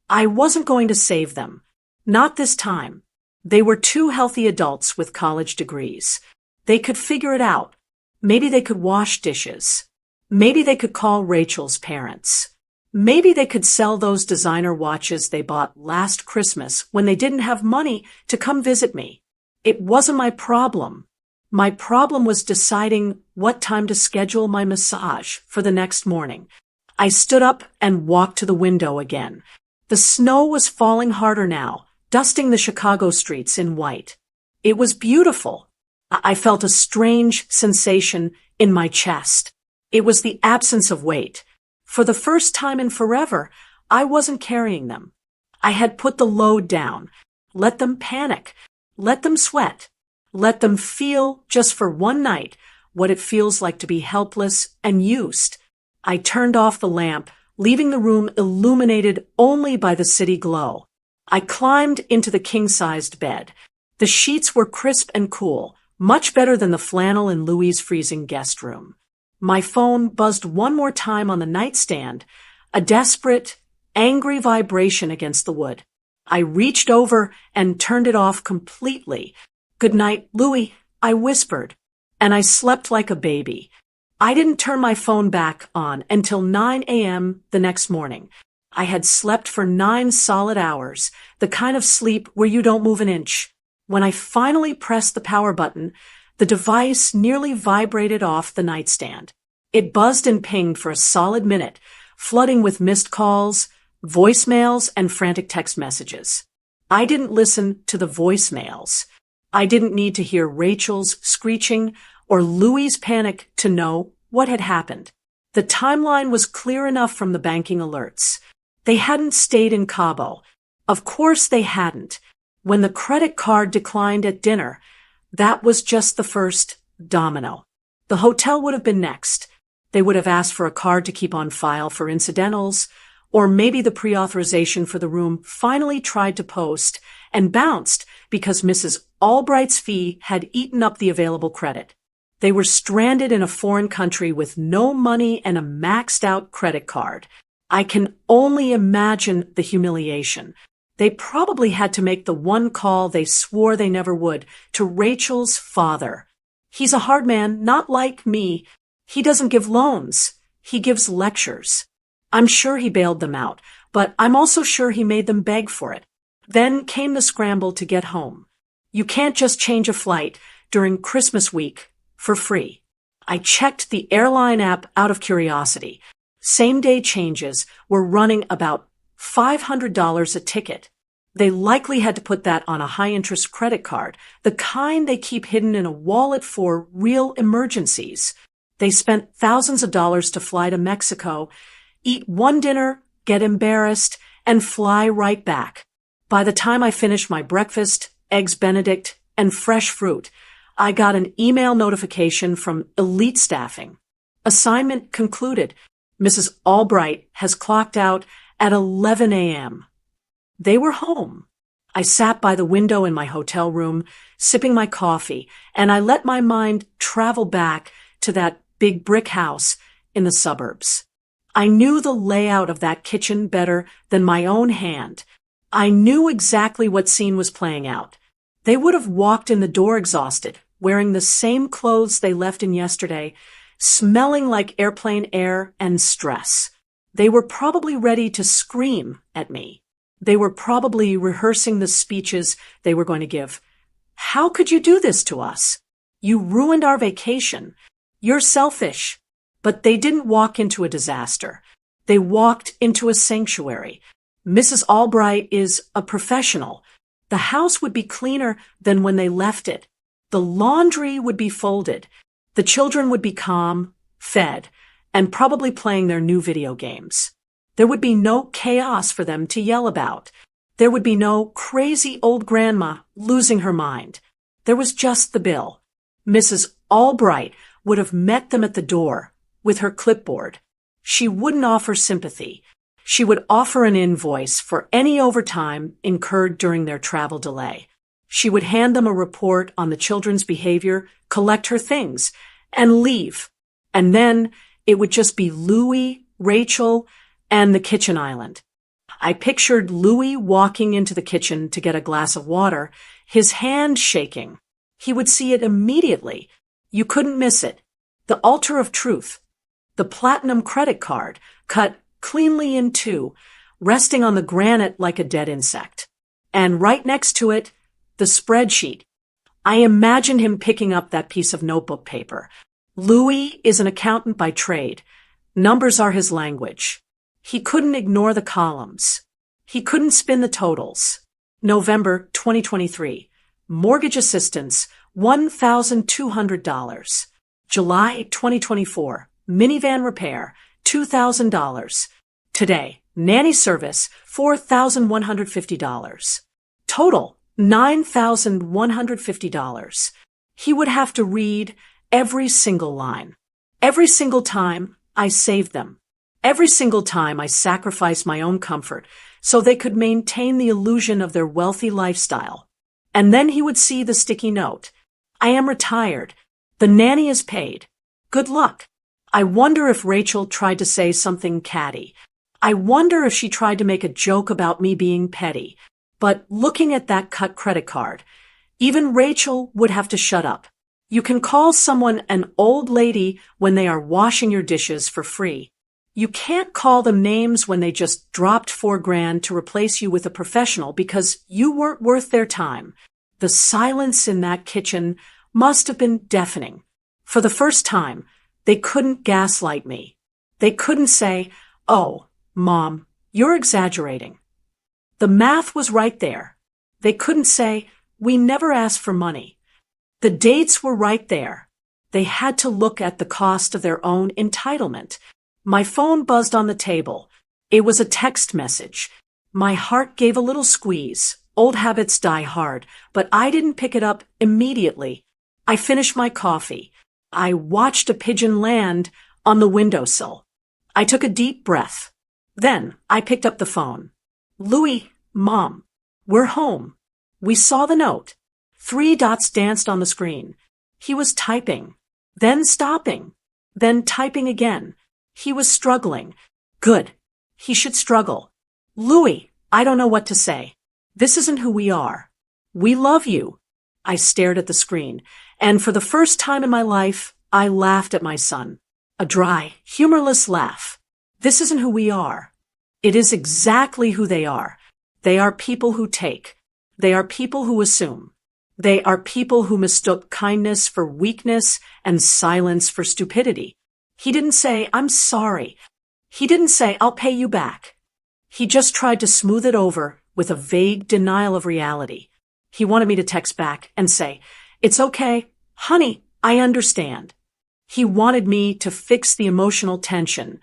I wasn't going to save them. Not this time. They were two healthy adults with college degrees. They could figure it out. Maybe they could wash dishes. Maybe they could call Rachel's parents. Maybe they could sell those designer watches they bought last Christmas when they didn't have money to come visit me. It wasn't my problem. My problem was deciding what time to schedule my massage for the next morning. I stood up and walked to the window again. The snow was falling harder now, dusting the Chicago streets in white. It was beautiful. I felt a strange sensation in my chest. It was the absence of weight. For the first time in forever, I wasn't carrying them. I had put the load down. Let them panic. Let them sweat. Let them feel, just for one night, what it feels like to be helpless and used. I turned off the lamp, leaving the room illuminated only by the city glow. I climbed into the king-sized bed. The sheets were crisp and cool, much better than the flannel in Louis's freezing guest room. My phone buzzed one more time on the nightstand, a desperate, angry vibration against the wood. I reached over and turned it off completely. Good night, Louis, I whispered, and I slept like a baby. I didn't turn my phone back on until 9 a.m. the next morning. I had slept for 9 solid hours, the kind of sleep where you don't move an inch. When I finally pressed the power button, the device nearly vibrated off the nightstand. It buzzed and pinged for a solid minute, flooding with missed calls, voicemails, and frantic text messages. I didn't listen to the voicemails. I didn't need to hear Rachel's screeching or Louis's panic to know what had happened. The timeline was clear enough from the banking alerts. They hadn't stayed in Cabo. Of course they hadn't. When the credit card declined at dinner, that was just the first domino. The hotel would have been next. They would have asked for a card to keep on file for incidentals, or maybe the pre-authorization for the room finally tried to post and bounced because Mrs. Albright's fee had eaten up the available credit. They were stranded in a foreign country with no money and a maxed-out credit card. I can only imagine the humiliation. They probably had to make the one call they swore they never would to Rachel's father. He's a hard man, not like me. He doesn't give loans. He gives lectures. I'm sure he bailed them out, but I'm also sure he made them beg for it. Then came the scramble to get home. You can't just change a flight during Christmas week for free. I checked the airline app out of curiosity. Same-day changes were running about $500 a ticket. They likely had to put that on a high-interest credit card, the kind they keep hidden in a wallet for real emergencies. They spent thousands of dollars to fly to Mexico, eat one dinner, get embarrassed, and fly right back. By the time I finished my breakfast, Eggs Benedict, and fresh fruit, I got an email notification from Elite Staffing. Assignment concluded. Mrs. Albright has clocked out at 11 a.m. They were home. I sat by the window in my hotel room, sipping my coffee, and I let my mind travel back to that big brick house in the suburbs. I knew the layout of that kitchen better than my own hand. I knew exactly what scene was playing out. They would have walked in the door exhausted, wearing the same clothes they left in yesterday, smelling like airplane air and stress. They were probably ready to scream at me. They were probably rehearsing the speeches they were going to give. How could you do this to us? You ruined our vacation. You're selfish. But they didn't walk into a disaster. They walked into a sanctuary. Mrs. Albright is a professional. The house would be cleaner than when they left it. The laundry would be folded. The children would be calm, fed, and probably playing their new video games. There would be no chaos for them to yell about. There would be no crazy old grandma losing her mind. There was just the bill. Mrs. Albright would have met them at the door with her clipboard. She wouldn't offer sympathy. She would offer an invoice for any overtime incurred during their travel delay. She would hand them a report on the children's behavior, collect her things, and leave. And then it would just be Louie, Rachel, and the kitchen island. I pictured Louie walking into the kitchen to get a glass of water, his hand shaking. He would see it immediately. You couldn't miss it. The altar of truth. The platinum credit card, cut cleanly in two, resting on the granite like a dead insect. And right next to it, the spreadsheet. I imagined him picking up that piece of notebook paper. Louis is an accountant by trade. Numbers are his language. He couldn't ignore the columns. He couldn't spin the totals. November 2023. Mortgage assistance, $1,200. July 2024. Minivan repair, $2,000. Today, nanny service, $4,150. Total, $9,150. He would have to read every single line. Every single time I saved them. Every single time I sacrificed my own comfort so they could maintain the illusion of their wealthy lifestyle. And then he would see the sticky note. I am retired. The nanny is paid. Good luck. I wonder if Rachel tried to say something catty. I wonder if she tried to make a joke about me being petty. But looking at that cut credit card, even Rachel would have to shut up. You can call someone an old lady when they are washing your dishes for free. You can't call them names when they just dropped $4,000 to replace you with a professional because you weren't worth their time. The silence in that kitchen must have been deafening. For the first time, they couldn't gaslight me. They couldn't say, "Oh, Mom, you're exaggerating." The math was right there. They couldn't say, "We never asked for money." The dates were right there. They had to look at the cost of their own entitlement. My phone buzzed on the table. It was a text message. My heart gave a little squeeze. Old habits die hard, but I didn't pick it up immediately. I finished my coffee. I watched a pigeon land on the windowsill. I took a deep breath. Then I picked up the phone. "Louis, Mom, we're home." We saw the note. 3 dots danced on the screen. He was typing, then stopping, then typing again. He was struggling. Good. He should struggle. "Louis, I don't know what to say. This isn't who we are. We love you." I stared at the screen, and for the first time in my life, I laughed at my son. A dry, humorless laugh. This isn't who we are. It is exactly who they are. They are people who take. They are people who assume. They are people who mistook kindness for weakness and silence for stupidity. He didn't say, "I'm sorry." He didn't say, "I'll pay you back." He just tried to smooth it over with a vague denial of reality. He wanted me to text back and say, "It's okay, honey, I understand." He wanted me to fix the emotional tension,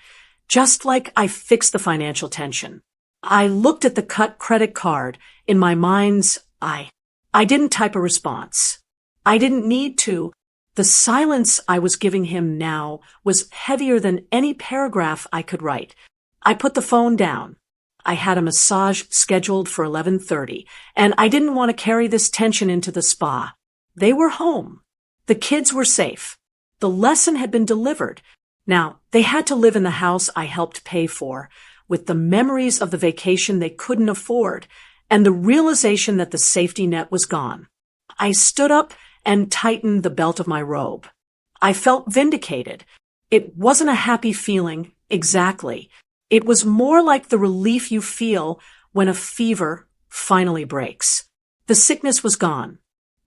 just like I fixed the financial tension. I looked at the cut credit card in my mind's eye. I didn't type a response. I didn't need to. The silence I was giving him now was heavier than any paragraph I could write. I put the phone down. I had a massage scheduled for 11:30, and I didn't want to carry this tension into the spa. They were home. The kids were safe. The lesson had been delivered. Now, they had to live in the house I helped pay for, with the memories of the vacation they couldn't afford, and the realization that the safety net was gone. I stood up and tightened the belt of my robe. I felt vindicated. It wasn't a happy feeling, exactly. It was more like the relief you feel when a fever finally breaks. The sickness was gone.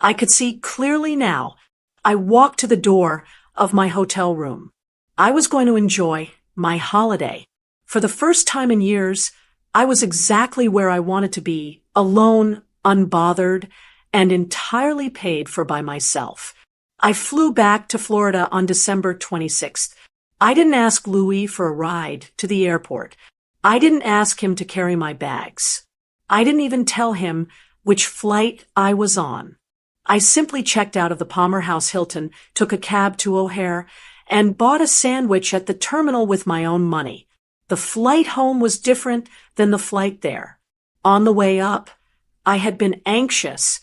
I could see clearly now. I walked to the door of my hotel room. I was going to enjoy my holiday. For the first time in years, I was exactly where I wanted to be, alone, unbothered, and entirely paid for by myself. I flew back to Florida on December 26th. I didn't ask Louis for a ride to the airport. I didn't ask him to carry my bags. I didn't even tell him which flight I was on. I simply checked out of the Palmer House Hilton, took a cab to O'Hare, and bought a sandwich at the terminal with my own money. The flight home was different than the flight there. On the way up, I had been anxious,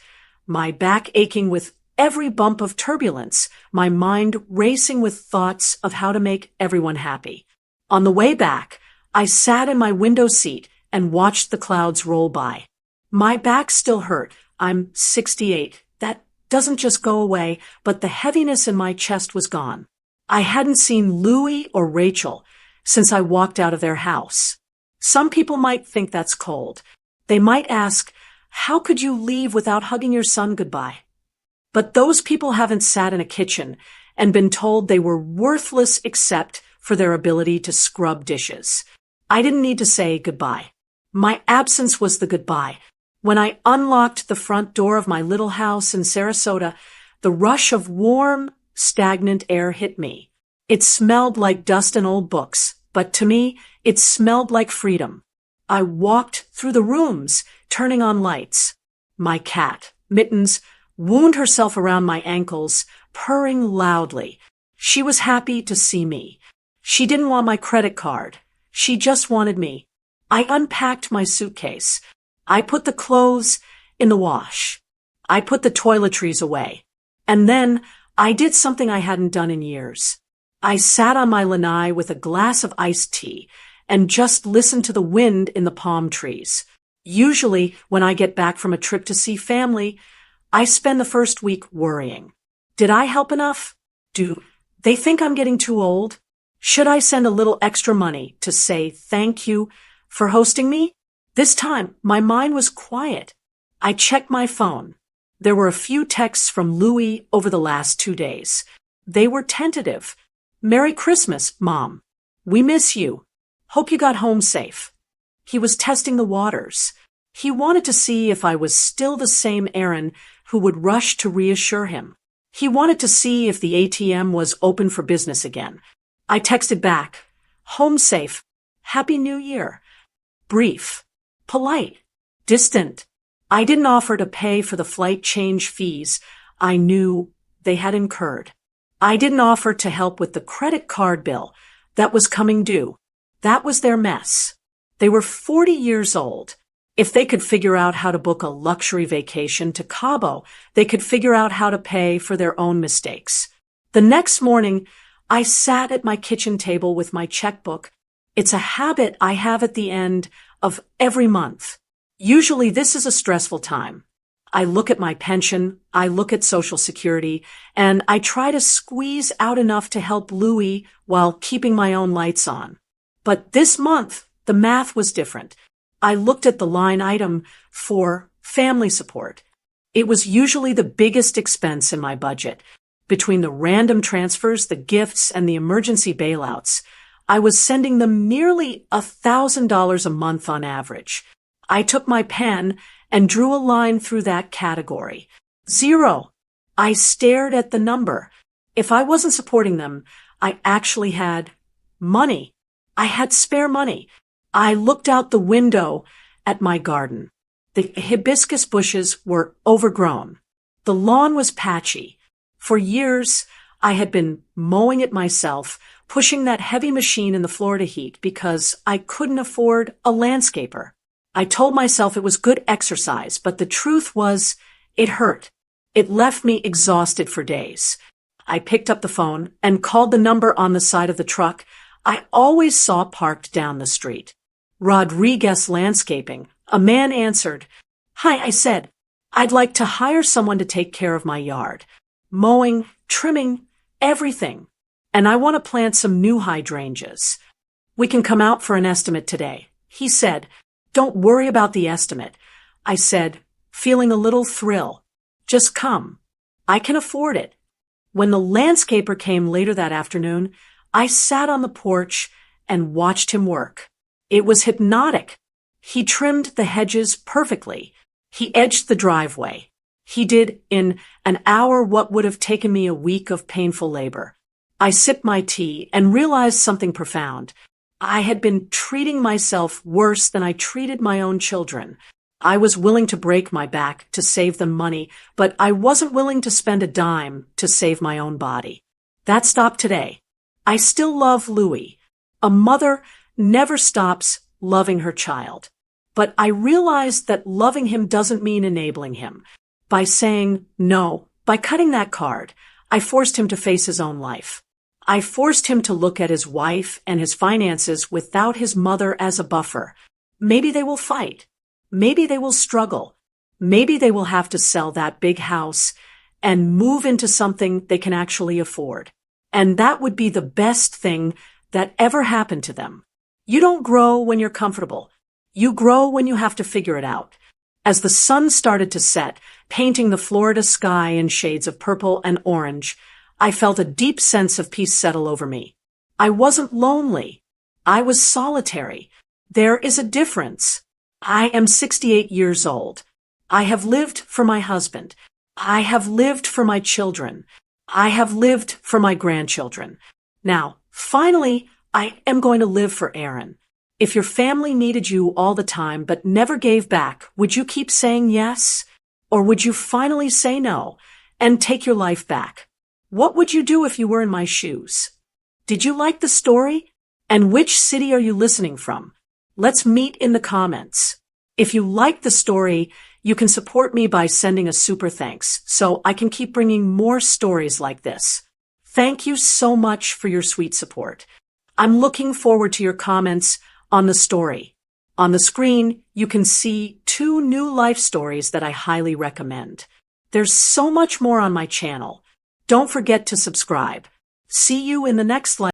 my back aching with every bump of turbulence, my mind racing with thoughts of how to make everyone happy. On the way back, I sat in my window seat and watched the clouds roll by. My back still hurt. I'm 68. That doesn't just go away, but the heaviness in my chest was gone. I hadn't seen Louis or Rachel since I walked out of their house. Some people might think that's cold. They might ask, how could you leave without hugging your son goodbye? But those people haven't sat in a kitchen and been told they were worthless except for their ability to scrub dishes. I didn't need to say goodbye. My absence was the goodbye. When I unlocked the front door of my little house in Sarasota, the rush of warm, stagnant air hit me. It smelled like dust and old books, but to me, it smelled like freedom. I walked through the rooms, turning on lights. My cat, Mittens, wound herself around my ankles, purring loudly. She was happy to see me. She didn't want my credit card. She just wanted me. I unpacked my suitcase. I put the clothes in the wash. I put the toiletries away. And then I did something I hadn't done in years. I sat on my lanai with a glass of iced tea and just listened to the wind in the palm trees. Usually, when I get back from a trip to see family, I spend the first week worrying. Did I help enough? Do they think I'm getting too old? Should I send a little extra money to say thank you for hosting me? This time, my mind was quiet. I checked my phone. There were a few texts from Louis over the last 2 days. They were tentative. Merry Christmas, Mom. We miss you. Hope you got home safe. He was testing the waters. He wanted to see if I was still the same Aaron who would rush to reassure him. He wanted to see if the ATM was open for business again. I texted back, home safe, Happy New Year. Brief, polite, distant. I didn't offer to pay for the flight change fees I knew they had incurred. I didn't offer to help with the credit card bill that was coming due. That was their mess. They were 40 years old. If they could figure out how to book a luxury vacation to Cabo, they could figure out how to pay for their own mistakes. The next morning, I sat at my kitchen table with my checkbook. It's a habit I have at the end of every month. Usually this is a stressful time. I look at my pension, I look at Social Security, and I try to squeeze out enough to help Louis while keeping my own lights on. But this month, the math was different. I looked at the line item for family support. It was usually the biggest expense in my budget. Between the random transfers, the gifts, and the emergency bailouts, I was sending them nearly $1,000 a month on average. I took my pen and drew a line through that category. 0. I stared at the number. If I wasn't supporting them, I actually had money. I had spare money. I looked out the window at my garden. The hibiscus bushes were overgrown. The lawn was patchy. For years, I had been mowing it myself, pushing that heavy machine in the Florida heat because I couldn't afford a landscaper. I told myself it was good exercise, but the truth was, it hurt. It left me exhausted for days. I picked up the phone and called the number on the side of the truck I always saw parked down the street. Rodriguez Landscaping. A man answered. "Hi," I said. "I'd like to hire someone to take care of my yard. Mowing, trimming, everything. And I want to plant some new hydrangeas. We can come out for an estimate today." He said. "Don't worry about the estimate," I said, feeling a little thrill. "Just come. I can afford it." When the landscaper came later that afternoon, I sat on the porch and watched him work. It was hypnotic. He trimmed the hedges perfectly. He edged the driveway. He did in an hour what would have taken me a week of painful labor. I sipped my tea and realized something profound. I had been treating myself worse than I treated my own children. I was willing to break my back to save them money, but I wasn't willing to spend a dime to save my own body. That stopped today. I still love Louis. A mother never stops loving her child. But I realized that loving him doesn't mean enabling him. By saying no, by cutting that card, I forced him to face his own life. I forced him to look at his wife and his finances without his mother as a buffer. Maybe they will fight. Maybe they will struggle. Maybe they will have to sell that big house and move into something they can actually afford. And that would be the best thing that ever happened to them. You don't grow when you're comfortable. You grow when you have to figure it out. As the sun started to set, painting the Florida sky in shades of purple and orange, I felt a deep sense of peace settle over me. I wasn't lonely. I was solitary. There is a difference. I am 68 years old. I have lived for my husband. I have lived for my children. I have lived for my grandchildren. Now, finally, I am going to live for Aaron. If your family needed you all the time but never gave back, would you keep saying yes? Or would you finally say no and take your life back? What would you do if you were in my shoes? Did you like the story? And which city are you listening from? Let's meet in the comments. If you like the story, you can support me by sending a super thanks so I can keep bringing more stories like this. Thank you so much for your sweet support. I'm looking forward to your comments on the story. On the screen, you can see 2 new life stories that I highly recommend. There's so much more on my channel. Don't forget to subscribe. See you in the next life.